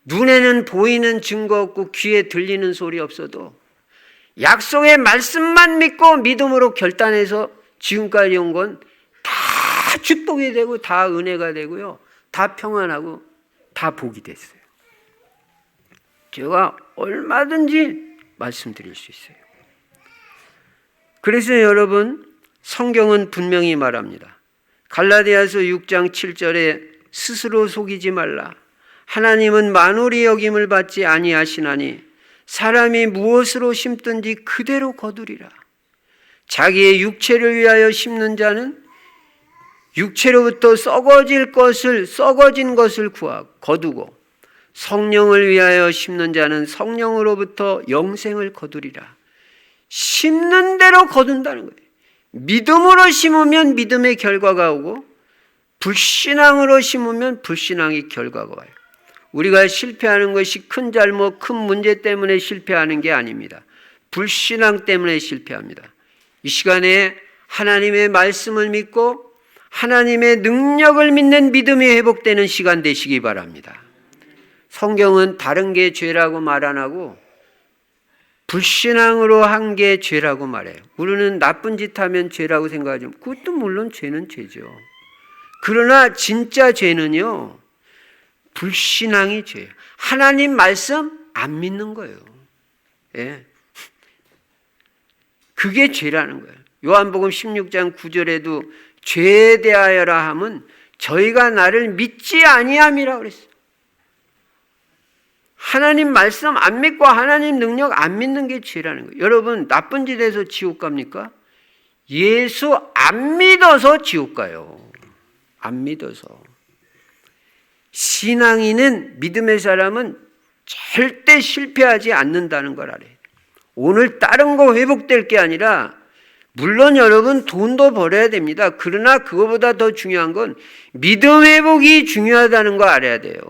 눈에는 보이는 증거 없고 귀에 들리는 소리 없어도 약속의 말씀만 믿고 믿음으로 결단해서 지금까지 온 건 다 축복이 되고 다 은혜가 되고요. 다 평안하고 다 복이 됐어요. 제가 얼마든지 말씀드릴 수 있어요. 그래서 여러분, 성경은 분명히 말합니다. 갈라디아서 6장 7절에 스스로 속이지 말라. 하나님은 만홀히 여김을 받지 아니하시나니 사람이 무엇으로 심든지 그대로 거두리라. 자기의 육체를 위하여 심는 자는 육체로부터 썩어진 것을 거두고 성령을 위하여 심는 자는 성령으로부터 영생을 거두리라. 심는 대로 거둔다는 거예요. 믿음으로 심으면 믿음의 결과가 오고 불신앙으로 심으면 불신앙의 결과가 와요. 우리가 실패하는 것이 큰 잘못, 큰 문제 때문에 실패하는 게 아닙니다. 불신앙 때문에 실패합니다. 이 시간에 하나님의 말씀을 믿고 하나님의 능력을 믿는 믿음이 회복되는 시간 되시기 바랍니다. 성경은 다른 게 죄라고 말 안 하고 불신앙으로 한 게 죄라고 말해요. 우리는 나쁜 짓 하면 죄라고 생각하죠. 그것도 물론 죄는 죄죠. 그러나 진짜 죄는요, 불신앙이 죄예요. 하나님 말씀 안 믿는 거예요. 예. 그게 죄라는 거예요. 요한복음 16장 9절에도 죄에 대하여라 함은 저희가 나를 믿지 아니함이라고 그랬어요. 하나님 말씀 안 믿고 하나님 능력 안 믿는 게 죄라는 거예요. 여러분, 나쁜 짓 해서 지옥 갑니까? 예수 안 믿어서 지옥 가요. 안 믿어서. 신앙인은, 믿음의 사람은 절대 실패하지 않는다는 걸 알아요. 오늘 다른 거 회복될 게 아니라, 물론 여러분 돈도 벌어야 됩니다. 그러나 그거보다 더 중요한 건 믿음 회복이 중요하다는 거 알아야 돼요.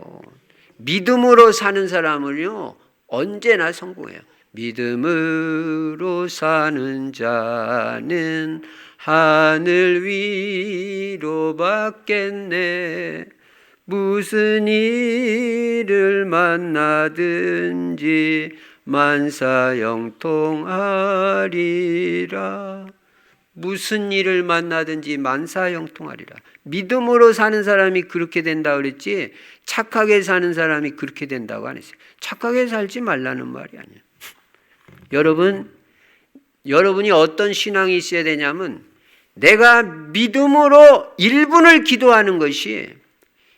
믿음으로 사는 사람은요, 언제나 성공해요. 믿음으로 사는 자는 하늘 위로 받겠네. 무슨 일을 만나든지 만사형통하리라. 무슨 일을 만나든지 만사형통하리라. 믿음으로 사는 사람이 그렇게 된다 그랬지 착하게 사는 사람이 그렇게 된다고 안 했어요. 착하게 살지 말라는 말이 아니에요. 여러분이 어떤 신앙이 있어야 되냐면 내가 믿음으로 1분을 기도하는 것이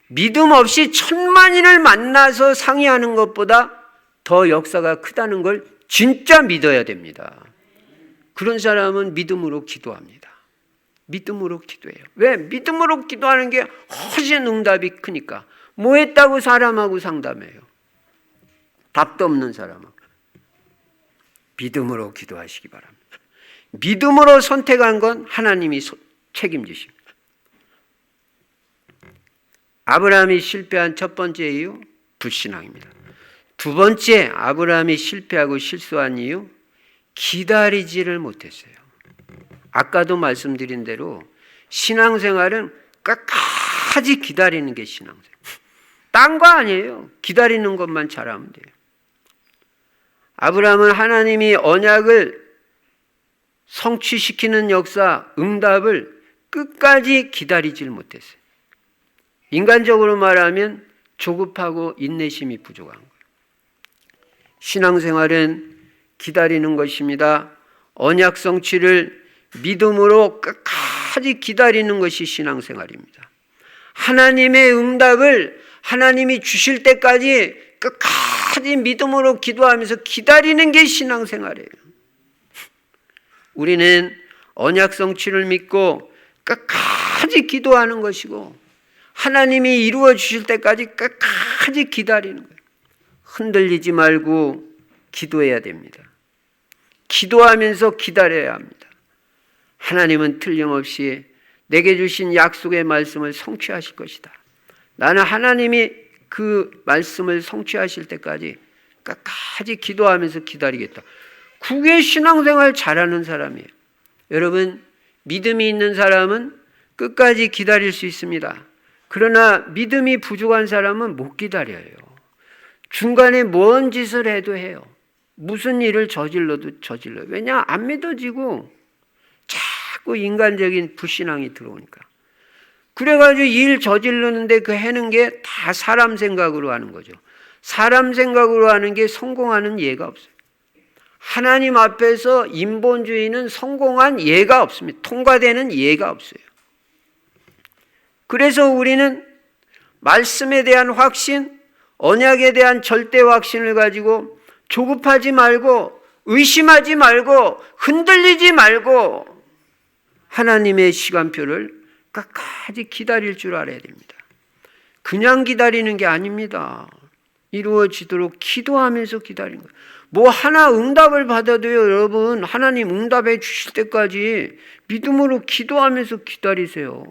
믿음 없이 천만인을 만나서 상의하는 것보다 더 역사가 크다는 걸 진짜 믿어야 됩니다. 그런 사람은 믿음으로 기도합니다. 믿음으로 기도해요. 왜? 믿음으로 기도하는 게 훨씬 응답이 크니까. 뭐 했다고 사람하고 상담해요? 답도 없는 사람하고. 믿음으로 기도하시기 바랍니다. 믿음으로 선택한 건 하나님이 책임지십니다. 아브라함이 실패한 첫 번째 이유, 불신앙입니다. 두 번째, 아브라함이 실패하고 실수한 이유, 기다리지를 못했어요. 아까도 말씀드린 대로 신앙생활은 끝까지 기다리는 게 신앙생활. 딴 거 아니에요. 기다리는 것만 잘하면 돼요. 아브라함은 하나님이 언약을 성취시키는 역사, 응답을 끝까지 기다리질 못했어요. 인간적으로 말하면 조급하고 인내심이 부족한 거예요. 신앙생활은 기다리는 것입니다. 언약 성취를 믿음으로 끝까지 기다리는 것이 신앙생활입니다. 하나님의 응답을 하나님이 주실 때까지 끝까지 믿음으로 기도하면서 기다리는 게 신앙생활이에요. 우리는 언약 성취를 믿고 끝까지 기도하는 것이고 하나님이 이루어 주실 때까지 끝까지 기다리는 거예요. 흔들리지 말고 기도해야 됩니다. 기도하면서 기다려야 합니다. 하나님은 틀림없이 내게 주신 약속의 말씀을 성취하실 것이다. 나는 하나님이 그 말씀을 성취하실 때까지 끝까지 기도하면서 기다리겠다. 그게 신앙생활 잘하는 사람이에요. 여러분, 믿음이 있는 사람은 끝까지 기다릴 수 있습니다. 그러나 믿음이 부족한 사람은 못 기다려요. 중간에 뭔 짓을 해도 해요. 무슨 일을 저질러도 저질러요. 왜냐? 안 믿어지고 자꾸 인간적인 불신앙이 들어오니까. 그래가지고 일 저지르는데 그 해는 게 다 사람 생각으로 하는 거죠. 사람 생각으로 하는 게 성공하는 예가 없어요. 하나님 앞에서 인본주의는 성공한 예가 없습니다. 통과되는 예가 없어요. 그래서 우리는 말씀에 대한 확신, 언약에 대한 절대 확신을 가지고 조급하지 말고 의심하지 말고 흔들리지 말고 하나님의 시간표를 끝까지 기다릴 줄 알아야 됩니다. 그냥 기다리는 게 아닙니다. 이루어지도록 기도하면서 기다리는 거예요. 뭐 하나 응답을 받아도요, 여러분, 하나님 응답해 주실 때까지 믿음으로 기도하면서 기다리세요.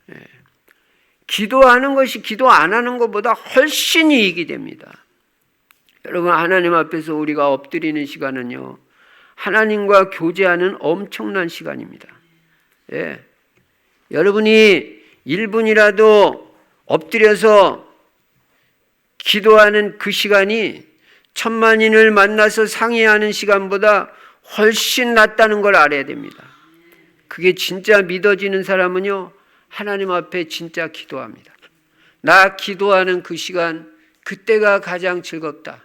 네. 기도하는 것이 기도 안 하는 것보다 훨씬 이익이 됩니다. 여러분, 하나님 앞에서 우리가 엎드리는 시간은요, 하나님과 교제하는 엄청난 시간입니다. 예. 여러분이 1분이라도 엎드려서 기도하는 그 시간이 천만인을 만나서 상의하는 시간보다 훨씬 낫다는 걸 알아야 됩니다. 그게 진짜 믿어지는 사람은요, 하나님 앞에 진짜 기도합니다. 나 기도하는 그 시간, 그때가 가장 즐겁다.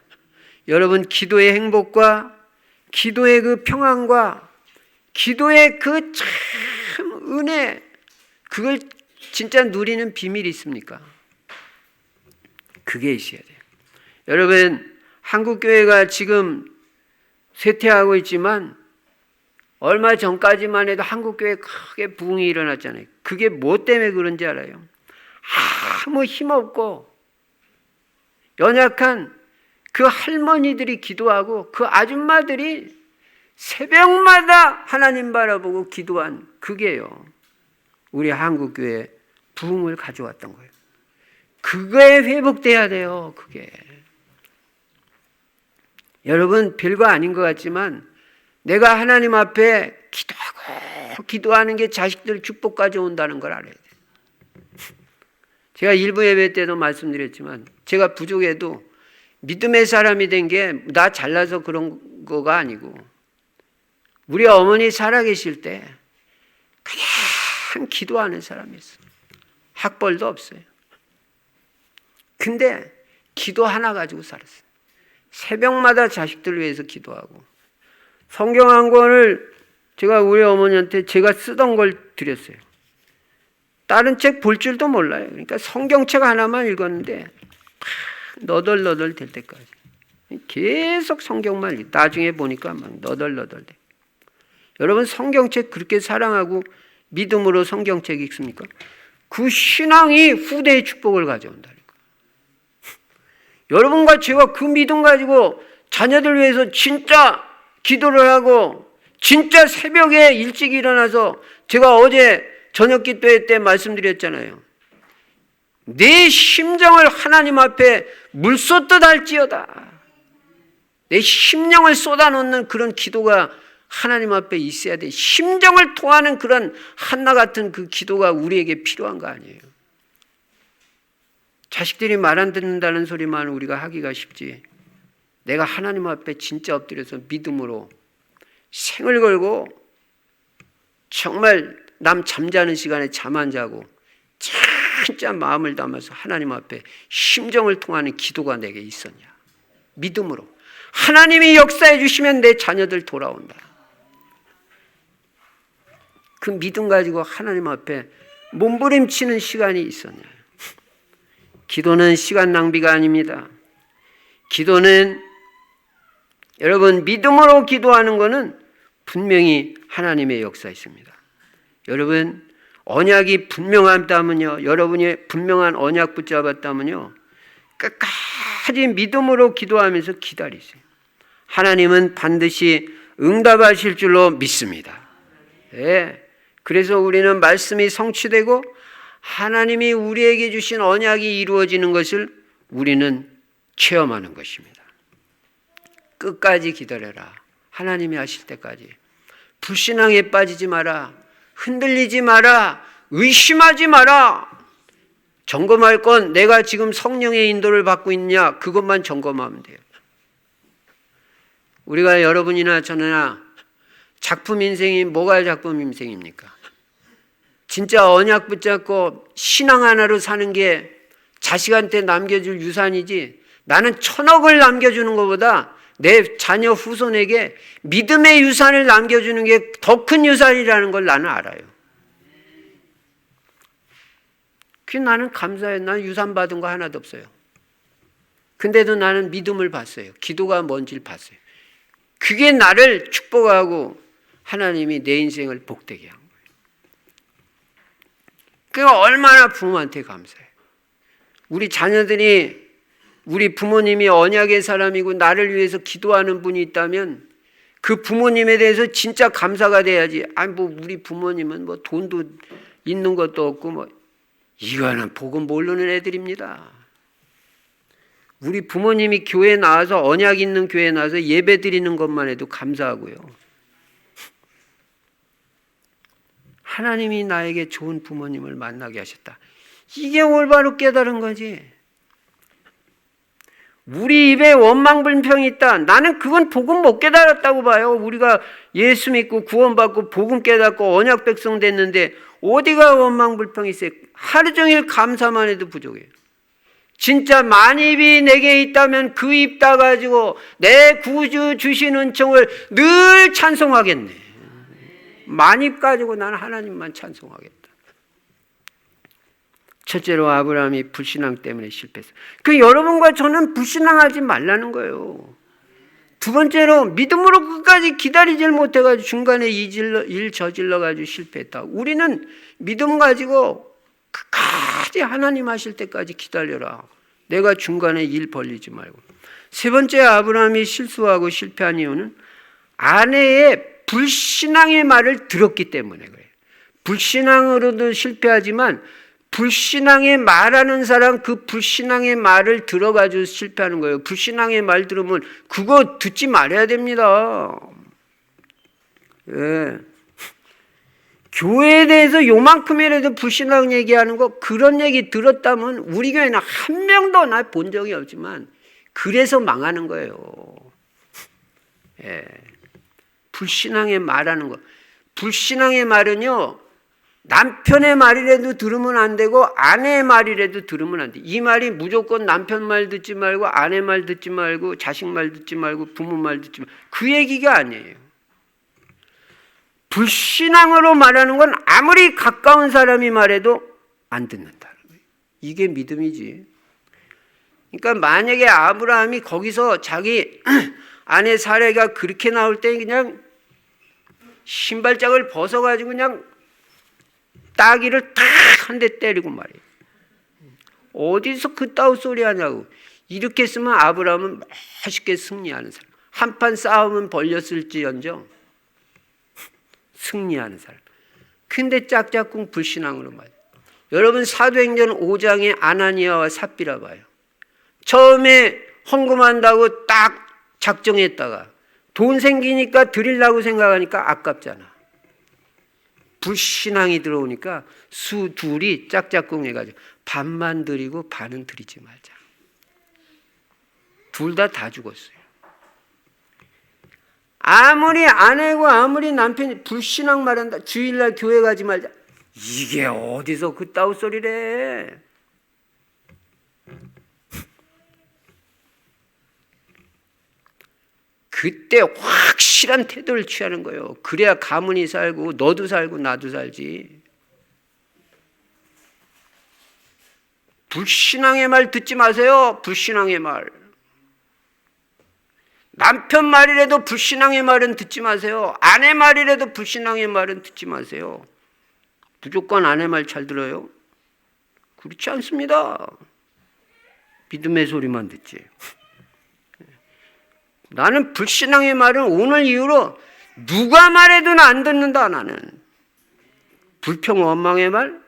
여러분, 기도의 행복과 기도의 그 평안과 기도의 그 참 은혜, 그걸 진짜 누리는 비밀이 있습니까? 그게 있어야 돼요. 여러분, 한국교회가 지금 쇠퇴하고 있지만 얼마 전까지만 해도 한국교회에 크게 부흥이 일어났잖아요. 그게 뭐 때문에 그런지 알아요? 아무 힘없고 연약한 그 할머니들이 기도하고 그 아줌마들이 새벽마다 하나님 바라보고 기도한 그게요, 우리 한국교회 부흥을 가져왔던 거예요. 그거에 회복돼야 돼요. 그게. 여러분, 별거 아닌 것 같지만 내가 하나님 앞에 기도하고 기도하는 게 자식들 축복 가져온다는 걸 알아야 돼요. 제가 일부 예배 때도 말씀드렸지만 제가 부족해도 믿음의 사람이 된 게 나 잘나서 그런 거가 아니고 우리 어머니 살아계실 때 그냥 기도하는 사람이었어요. 학벌도 없어요. 근데 기도 하나 가지고 살았어요. 새벽마다 자식들을 위해서 기도하고 성경 한 권을 제가 우리 어머니한테 제가 쓰던 걸 드렸어요. 다른 책 볼 줄도 몰라요. 그러니까 성경책 하나만 읽었는데 너덜너덜 될 때까지 계속 성경만 읽. 나중에 보니까 막 너덜너덜 돼. 여러분 성경책 그렇게 사랑하고 믿음으로 성경책 읽습니까? 그 신앙이 후대의 축복을 가져온다니까. 여러분과 제가 그 믿음 가지고 자녀들 위해서 진짜 기도를 하고 진짜 새벽에 일찍 일어나서 제가 어제 저녁 기도회 때 말씀드렸잖아요. 내 심정을 하나님 앞에 물쏟듯 할지어다. 내 심령을 쏟아놓는 그런 기도가 하나님 앞에 있어야 돼. 심정을 통하는 그런 한나 같은 그 기도가 우리에게 필요한 거 아니에요. 자식들이 말 안 듣는다는 소리만 우리가 하기가 쉽지. 내가 하나님 앞에 진짜 엎드려서 믿음으로 생을 걸고 정말 남 잠자는 시간에 잠 안 자고 진짜 마음을 담아서 하나님 앞에 심정을 통하는 기도가 내게 있었냐. 믿음으로. 하나님이 역사해 주시면 내 자녀들 돌아온다. 그 믿음 가지고 하나님 앞에 몸부림치는 시간이 있었냐. 기도는 시간 낭비가 아닙니다. 기도는 여러분 믿음으로 기도하는 것은 분명히 하나님의 역사 있습니다. 여러분 언약이 분명하다면요, 여러분이 분명한 언약 붙잡았다면요, 끝까지 믿음으로 기도하면서 기다리세요. 하나님은 반드시 응답하실 줄로 믿습니다. 네. 그래서 우리는 말씀이 성취되고 하나님이 우리에게 주신 언약이 이루어지는 것을 우리는 체험하는 것입니다. 끝까지 기다려라. 하나님이 하실 때까지. 불신앙에 빠지지 마라. 흔들리지 마라. 의심하지 마라. 점검할 건 내가 지금 성령의 인도를 받고 있냐, 그것만 점검하면 돼요. 우리가 여러분이나 저나 작품 인생이 뭐가 작품 인생입니까? 진짜 언약 붙잡고 신앙 하나로 사는 게 자식한테 남겨줄 유산이지, 나는 1000억을 남겨주는 것보다 내 자녀 후손에게 믿음의 유산을 남겨주는 게 더 큰 유산이라는 걸 나는 알아요. 그게 나는 감사해. 나는 유산 받은 거 하나도 없어요. 근데도 나는 믿음을 봤어요. 기도가 뭔지를 봤어요. 그게 나를 축복하고 하나님이 내 인생을 복되게 한 거예요. 그러니까 얼마나 부모한테 감사해요. 우리 자녀들이, 우리 부모님이 언약의 사람이고 나를 위해서 기도하는 분이 있다면 그 부모님에 대해서 진짜 감사가 돼야지. 아니 뭐 우리 부모님은 뭐 돈도 있는 것도 없고 뭐, 이거는 복음 모르는 애들입니다. 우리 부모님이 교회에 나와서, 언약 있는 교회에 나와서 예배 드리는 것만 해도 감사하고요. 하나님이 나에게 좋은 부모님을 만나게 하셨다. 이게 올바로 깨달은 거지. 우리 입에 원망불평이 있다. 나는 그건 복음 못 깨달았다고 봐요. 우리가 예수 믿고 구원받고 복음 깨닫고 언약 백성 됐는데 어디가 원망불평이 있어요. 하루 종일 감사만 해도 부족해요. 진짜 만입이 내게 있다면 그 입 다 가지고 내 구주 주신 은총을 늘 찬송하겠네. 만입 가지고 나는 하나님만 찬송하겠다. 첫째로 아브라함이 불신앙 때문에 실패했어요. 그 여러분과 저는 불신앙하지 말라는 거예요. 두 번째로 믿음으로 끝까지 기다리질 못해가지고 중간에 일 저질러가지고 실패했다. 우리는 믿음 가지고 끝까지 하나님 하실 때까지 기다려라. 내가 중간에 일 벌리지 말고. 세 번째, 아브라함이 실수하고 실패한 이유는 아내의 불신앙의 말을 들었기 때문에 그래요. 불신앙으로도 실패하지만 불신앙의 말하는 사람, 그 불신앙의 말을 들어가지고 실패하는 거예요. 불신앙의 말 들으면 그거 듣지 말아야 됩니다. 예. 교회에 대해서 요만큼이라도 불신앙 얘기하는 거, 그런 얘기 들었다면 우리 교회는 한 명도 나 본 적이 없지만 그래서 망하는 거예요. 예. 불신앙의 말하는 거. 불신앙의 말은요, 남편의 말이라도 들으면 안 되고 아내의 말이라도 들으면 안 돼. 이 말이 무조건 남편 말 듣지 말고 아내 말 듣지 말고 자식 말 듣지 말고 부모 말 듣지 말고 그 얘기가 아니에요. 불신앙으로 말하는 건 아무리 가까운 사람이 말해도 안 듣는다는 거예요. 이게 믿음이지. 그러니까 만약에 아브라함이 거기서 자기 아내 사례가 그렇게 나올 때 그냥 신발짝을 벗어가지고 그냥 따귀를 탁 한 대 때리고 말이에요. 어디서 그따위 소리 하냐고. 이렇게 쓰면 아브라함은 멋있게 승리하는 사람. 한판 싸움은 벌렸을지언정 승리하는 사람. 근데 짝짝꿍 불신앙으로 말이에요. 여러분 사도행전 5장에 아나니아와 삽비라 봐요. 처음에 헌금한다고 딱 작정했다가 돈 생기니까 드리려고 생각하니까 아깝잖아. 불신앙이 들어오니까 수 둘이 짝짝꿍 해가지고 반만 드리고 반은 드리지 말자. 둘 다 죽었어요. 아무리 아내고 아무리 남편이 불신앙 말한다. 주일날 교회 가지 말자. 이게 어디서 그따위 소리래. 그때 확실한 태도를 취하는 거예요. 그래야 가문이 살고 너도 살고 나도 살지. 불신앙의 말 듣지 마세요. 불신앙의 말. 남편 말이라도 불신앙의 말은 듣지 마세요. 아내 말이라도 불신앙의 말은 듣지 마세요. 무조건 아내 말 잘 들어요? 그렇지 않습니다. 믿음의 소리만 듣지. 나는 불신앙의 말은 오늘 이후로 누가 말해도 안 듣는다. 나는 불평원망의 말?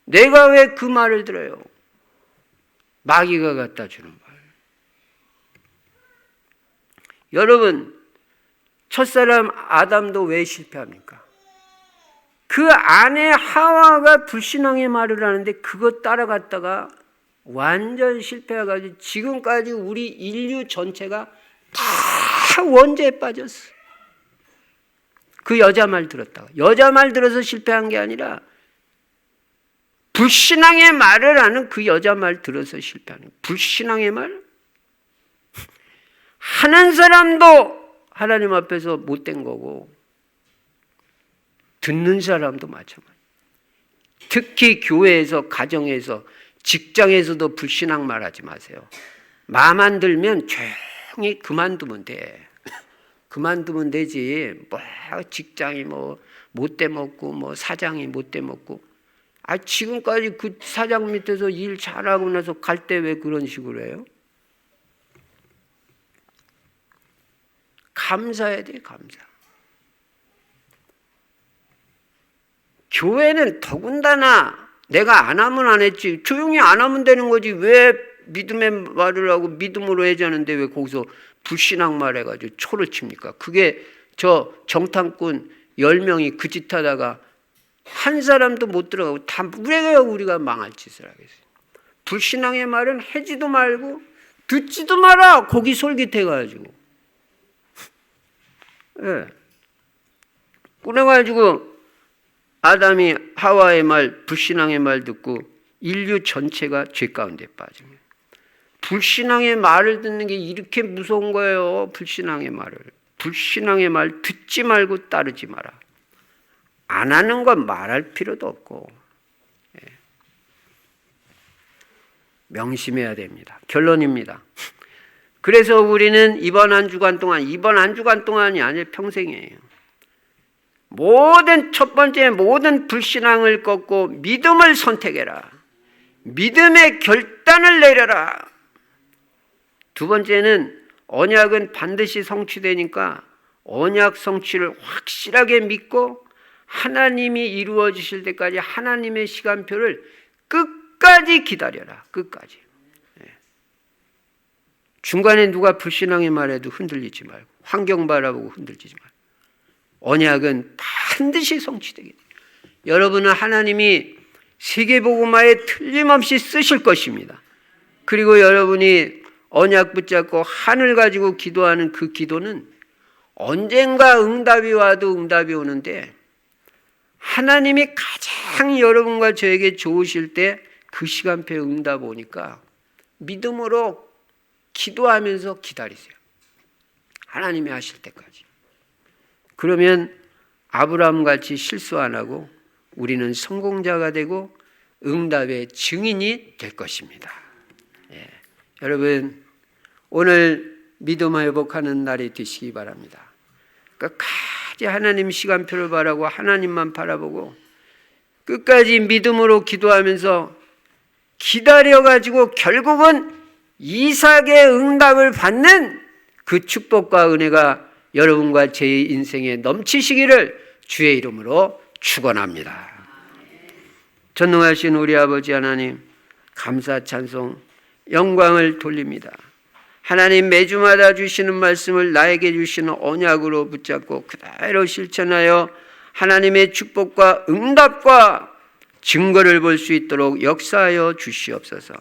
내가 왜 그 말을 들어요? 마귀가 갖다 주는 말. 여러분, 첫사람 아담도 왜 실패합니까? 그 아내 하와가 불신앙의 말을 하는데 그거 따라갔다가 완전 실패해가지고 지금까지 우리 인류 전체가 다 원죄에 빠졌어. 그 여자 말 들었다가. 여자 말 들어서 실패한 게 아니라 불신앙의 말을 하는 그 여자 말 들어서 실패하는 거예요. 불신앙의 말? 하는 사람도 하나님 앞에서 못된 거고 듣는 사람도 마찬가지예요. 특히 교회에서, 가정에서, 직장에서도 불신앙 말하지 마세요. 마음만 들면 조용히 그만두면 돼. 그만두면 되지. 뭐 직장이 뭐 못돼 먹고 뭐 사장이 못돼 먹고. 아 지금까지 그 사장 밑에서 일 잘하고 나서 갈 때 왜 그런 식으로 해요? 감사해야 돼, 감사. 교회는 더군다나 내가 안 하면 안 했지. 조용히 안 하면 되는 거지. 왜 믿음의 말을 하고 믿음으로 해자는데 왜 거기서 불신앙 말해가지고 초를 칩니까? 그게 저 정탐꾼 10명이 그 짓 하다가 한 사람도 못 들어가고 다 왜 우리가 망할 짓을 하겠어요? 불신앙의 말은 하지도 말고 듣지도 마라. 고기 솔깃해가지고. 예. 그래가지고 아담이 하와의 말, 불신앙의 말 듣고 인류 전체가 죄 가운데 빠진 거예요. 불신앙의 말을 듣는 게 이렇게 무서운 거예요. 불신앙의 말을. 불신앙의 말 듣지 말고 따르지 마라. 안 하는 건 말할 필요도 없고. 예. 명심해야 됩니다. 결론입니다. 그래서 우리는 이번 한 주간 동안이 아니라 평생이에요. 첫 번째 모든 불신앙을 꺾고 믿음을 선택해라. 믿음의 결단을 내려라. 두 번째는 언약은 반드시 성취되니까 언약 성취를 확실하게 믿고 하나님이 이루어 주실 때까지 하나님의 시간표를 끝까지 기다려라. 끝까지. 중간에 누가 불신앙의 말해도 흔들리지 말고 환경 바라보고 흔들리지 말고 언약은 반드시 성취되게 돼. 여러분은 하나님이 세계복음화에 틀림없이 쓰실 것입니다. 그리고 여러분이 언약 붙잡고 하늘 가지고 기도하는 그 기도는 언젠가 응답이 와도 응답이 오는데, 하나님이 가장 여러분과 저에게 좋으실 때 그 시간표에 응답 오니까 믿음으로 기도하면서 기다리세요. 하나님이 하실 때까지. 그러면 아브라함같이 실수 안 하고 우리는 성공자가 되고 응답의 증인이 될 것입니다. 여러분, 오늘 믿음 회복하는 날이 되시기 바랍니다. 끝까지 하나님 시간표를 바라고 하나님만 바라보고 끝까지 믿음으로 기도하면서 기다려가지고 결국은 이삭의 응답을 받는 그 축복과 은혜가 여러분과 제 인생에 넘치시기를 주의 이름으로 축원합니다. 전능하신 우리 아버지 하나님, 감사 찬송 영광을 돌립니다. 하나님, 매주마다 주시는 말씀을 나에게 주시는 언약으로 붙잡고 그대로 실천하여 하나님의 축복과 응답과 증거를 볼 수 있도록 역사하여 주시옵소서.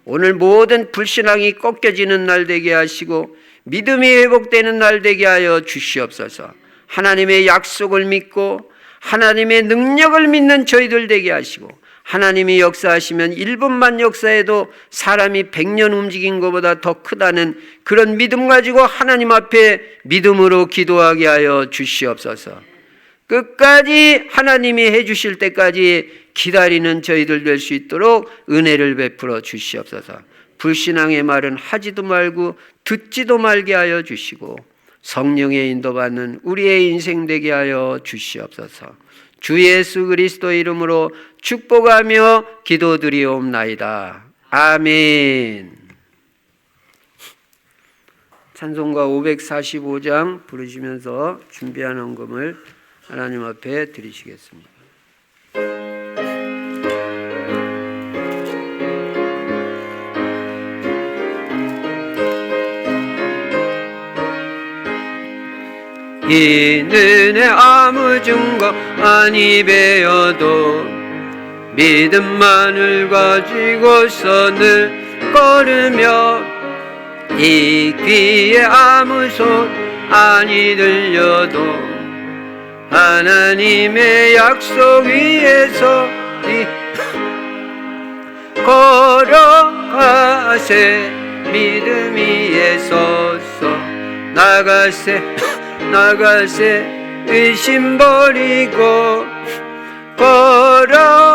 오늘 모든 불신앙이 꺾여지는 날 되게 하시고 믿음이 회복되는 날 되게 하여 주시옵소서. 하나님의 약속을 믿고 하나님의 능력을 믿는 저희들 되게 하시고, 하나님이 역사하시면 1분만 역사해도 사람이 100년 움직인 것보다 더 크다는 그런 믿음 가지고 하나님 앞에 믿음으로 기도하게 하여 주시옵소서. 끝까지 하나님이 해주실 때까지 기다리는 저희들 될 수 있도록 은혜를 베풀어 주시옵소서. 불신앙의 말은 하지도 말고 듣지도 말게 하여 주시고 성령의 인도받는 우리의 인생 되게 하여 주시옵소서. 주 예수 그리스도 이름으로 축복하며 기도드리옵나이다. 아멘. 찬송가 545장 부르시면서 준비한 헌금을 하나님 앞에 드리시겠습니다. 이 눈에 아무 증거 아니 배어도 믿음만을 가지고서 늘 걸으며, 이 귀에 아무 소리 아니 들려도 하나님의 약속 위에서 걸어가세. 믿음 위에 서서 나가세 의심 버리고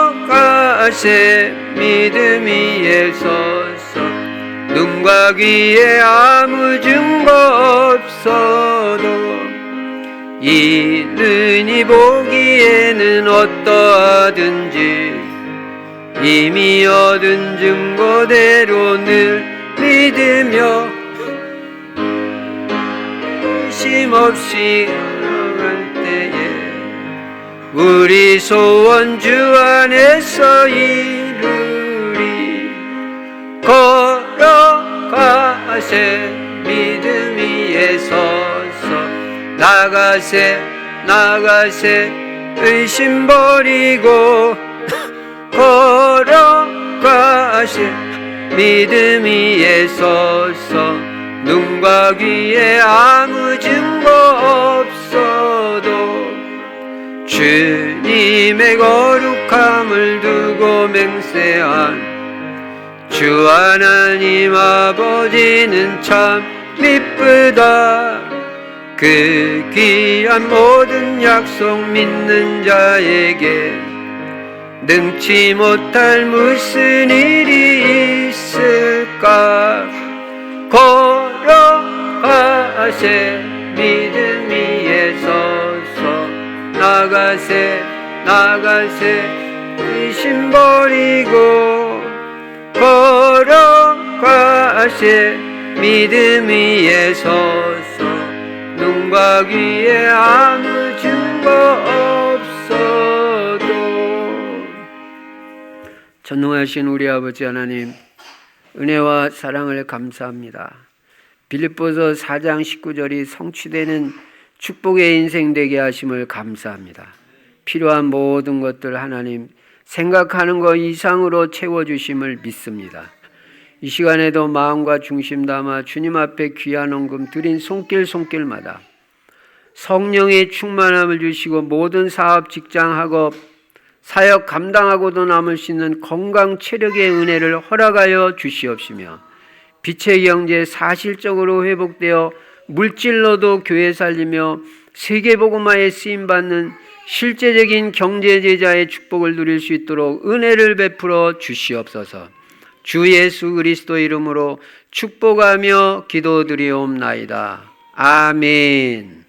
걸어가세. 믿음 위에 서서 눈과 귀에 아무 증거 없어도 이 눈이 보기에는 어떠하든지 이미 얻은 증거대로 늘 믿으며 의심 없이 걸어갈 때에 우리 소원 주 안에서 이루리. 걸어가세 믿음 위에 서서 나가세 의심 버리고 걸어가세. 믿음 위에 서서 눈과 귀에 아무 증거 없어도 주님의 거룩함을 두고 맹세한 주 하나님 아버지는 참 미쁘다. 그 귀한 모든 약속 믿는 자에게 능치 못할 무슨 일이 있을까. 걸어가세 믿음 위에 서서 나가세 의심 버리고 걸어가세. 믿음 위에 서서 눈과 귀에 아무 증거 없어도. 전능하신 우리 아버지 하나님, 은혜와 사랑을 감사합니다. 빌립보서 4장 19절이 성취되는 축복의 인생 되게 하심을 감사합니다. 필요한 모든 것들 하나님 생각하는 것 이상으로 채워주심을 믿습니다. 이 시간에도 마음과 중심 담아 주님 앞에 귀한 헌금 드린 손길마다 성령의 충만함을 주시고 모든 사업, 직장, 학업, 사역 감당하고도 남을 수 있는 건강, 체력의 은혜를 허락하여 주시옵시며 빛의 경제 사실적으로 회복되어 물질로도 교회 살리며 세계복음화에 쓰임받는 실제적인 경제제자의 축복을 누릴 수 있도록 은혜를 베풀어 주시옵소서. 주 예수 그리스도 이름으로 축복하며 기도드리옵나이다. 아멘.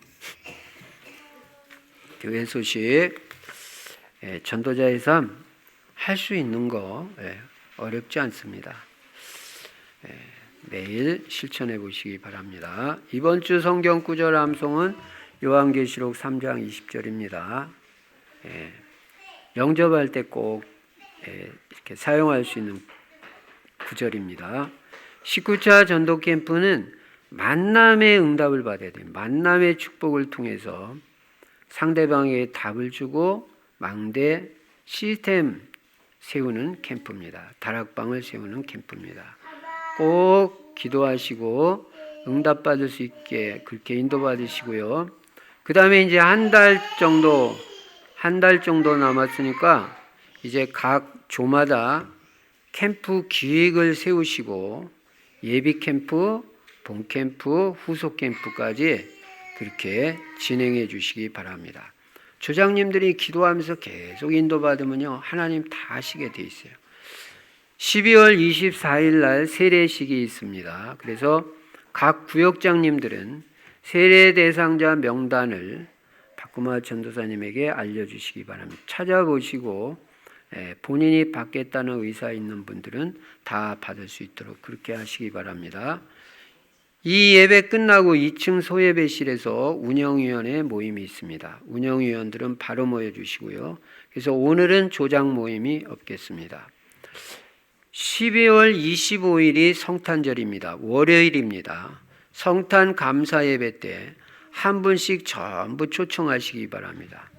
교회 소식, 전도자의 삶 할 수 있는 거 어렵지 않습니다. 매일 실천해 보시기 바랍니다. 이번 주 성경 구절 암송은 요한계시록 3장 20절입니다. 영접할 때 꼭 이렇게 사용할 수 있는 구절입니다. 19차 전도 캠프는 만남의 응답을 받아야 돼요. 만남의 축복을 통해서 상대방에게 답을 주고 망대 시스템 세우는 캠프입니다. 다락방을 세우는 캠프입니다. 꼭 기도하시고 응답받을 수 있게 그렇게 인도받으시고요. 그 다음에 이제 한 달 정도 남았으니까 이제 각 조마다 캠프 기획을 세우시고 예비 캠프, 본 캠프, 후속 캠프까지 그렇게 진행해 주시기 바랍니다. 조장님들이 기도하면서 계속 인도받으면요, 하나님 다 하시게 돼 있어요. 12월 24일 날 세례식이 있습니다. 그래서 각 구역장님들은 세례 대상자 명단을 박구마 전도사님에게 알려주시기 바랍니다. 찾아보시고 본인이 받겠다는 의사 있는 분들은 다 받을 수 있도록 그렇게 하시기 바랍니다. 이 예배 끝나고 2층 소예배실에서 운영위원회 모임이 있습니다. 운영위원들은 바로 모여주시고요. 그래서 오늘은 조장 모임이 없겠습니다. 12월 25일이 성탄절입니다. 월요일입니다. 성탄 감사 예배 때 한 분씩 전부 초청하시기 바랍니다.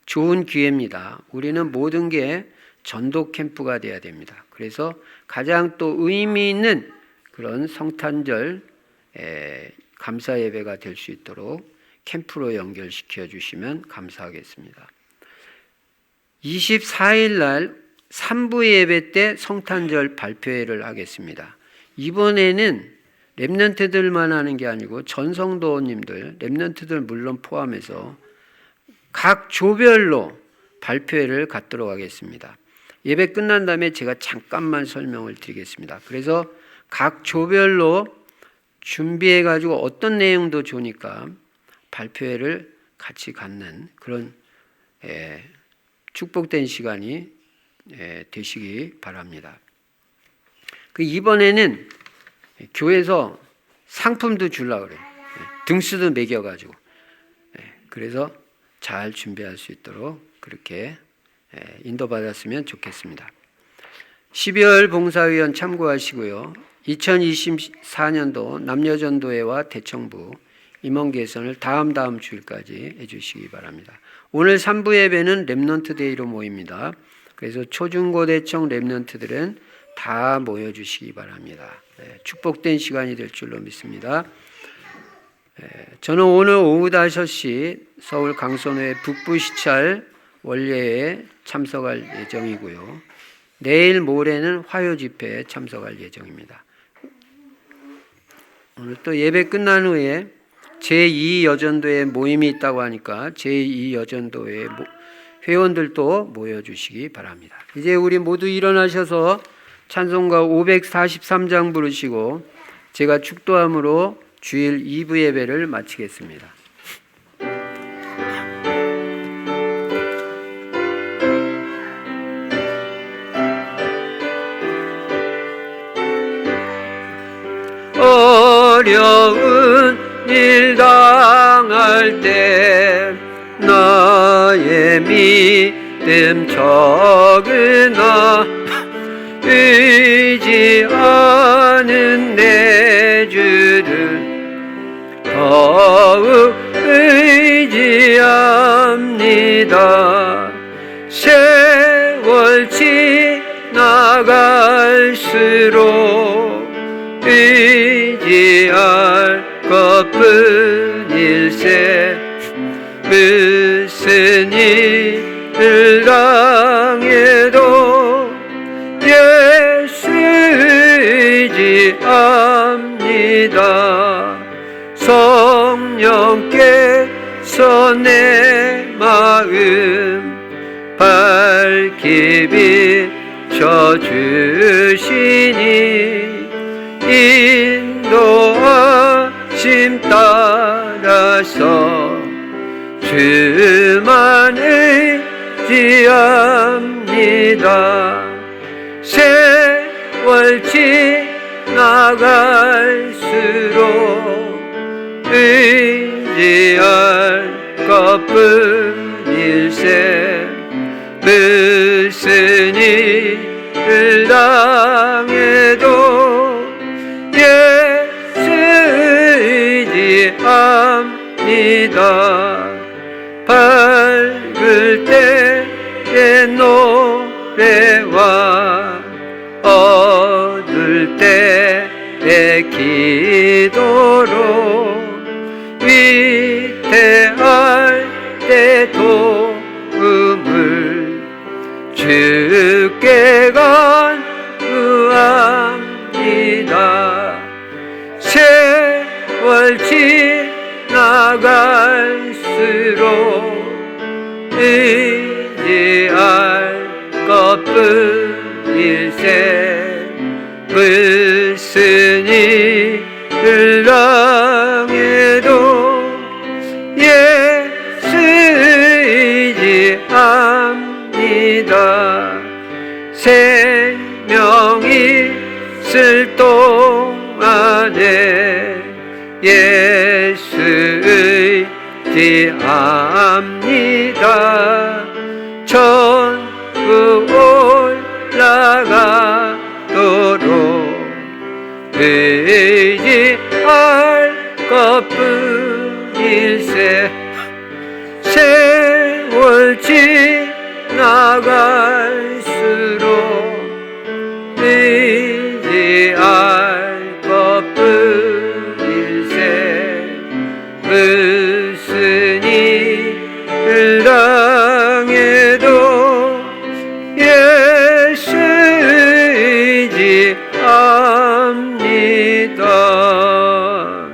좋은 기회입니다. 우리는 모든 게 전도 캠프가 돼야 됩니다. 그래서 가장 또 의미 있는 그런 성탄절 감사 예배가 될 수 있도록 캠프로 연결시켜 주시면 감사하겠습니다. 24일 날 3부 예배 때 성탄절 발표회를 하겠습니다. 이번에는 렘넌트들만 하는 게 아니고 전성도님들, 렘넌트들 물론 포함해서 각 조별로 발표회를 갖도록 하겠습니다. 예배 끝난 다음에 제가 잠깐만 설명을 드리겠습니다. 그래서 각 조별로 준비해 가지고 어떤 내용도 좋으니까 발표회를 같이 갖는 그런 축복된 시간이 되시기 바랍니다. 이번에는 교회에서 상품도 주려고 그래요. 등수도 매겨가지고. 그래서 잘 준비할 수 있도록 그렇게 인도받았으면 좋겠습니다. 12월 봉사위원 참고하시고요. 2024년도 남녀전도회와 대청부 임원 개선을 다음 주일까지 해주시기 바랍니다. 오늘 3부 예배는 렘넌트 데이로 모입니다. 그래서 초중고 대청 렘넌트들은 다 모여주시기 바랍니다. 축복된 시간이 될 줄로 믿습니다. 저는 오늘 오후 5시 서울 강선회 북부 시찰 원례에 참석할 예정이고요. 내일 모레는 화요 집회에 참석할 예정입니다. 오늘 또 예배 끝난 후에 제2여전도회 모임이 있다고 하니까 제2여전도회 회원들도 모여주시기 바랍니다. 이제 우리 모두 일어나셔서 찬송가 543장 부르시고 제가 축도함으로 주일 2부 예배를 마치겠습니다. 어려운 일 당할 때 나의 믿음 적으나 의지하는 내 주를 더욱 의지합니다. 지나갑니다. 세월 지나갈수록 의지할 것뿐일세. 무슨 일을 당해도 예수 의지합니다. 성령께서 내 마음 밝히 비춰주시니 인도하심 따라서 주만 의지합니다. 세월 지나갈수록 의지할 것뿐일세. 무슨 일을 당해도 예수 의지합니다. 밝을 때의 노래와 어두울 때의 기도로 위태할 때 도움을 주께 간구합니다. 세월 지나갈수록 의지할 것뿐일세. 무슨 일을 당해도 예수 의지합니다. 생명이 있을 동안에 예수 의지합니다. 천국 올라가도록 의지할 것뿐일세. 세월 지나갈수록 의지할 것뿐일세. 무슨 일을 당해도 예수 의지합니다.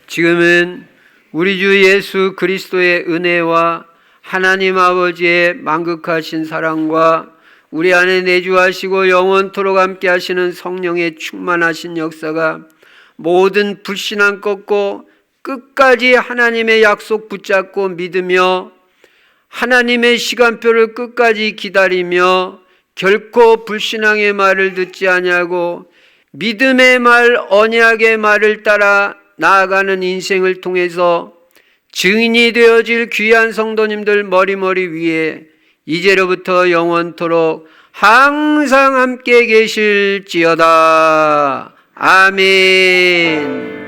지금은 우리 주 예수 그리스도의 은혜와 하나님 아버지의 만극하신 사랑과 우리 안에 내주하시고 영원토록 함께 하시는 성령의 충만하신 역사가 모든 불신앙 꺾고 끝까지 하나님의 약속 붙잡고 믿으며 하나님의 시간표를 끝까지 기다리며 결코 불신앙의 말을 듣지 아니하고 믿음의 말, 언약의 말을 따라 나아가는 인생을 통해서 증인이 되어질 귀한 성도님들 머리머리 위에 이제로부터 영원토록 항상 함께 계실지어다. 아멘.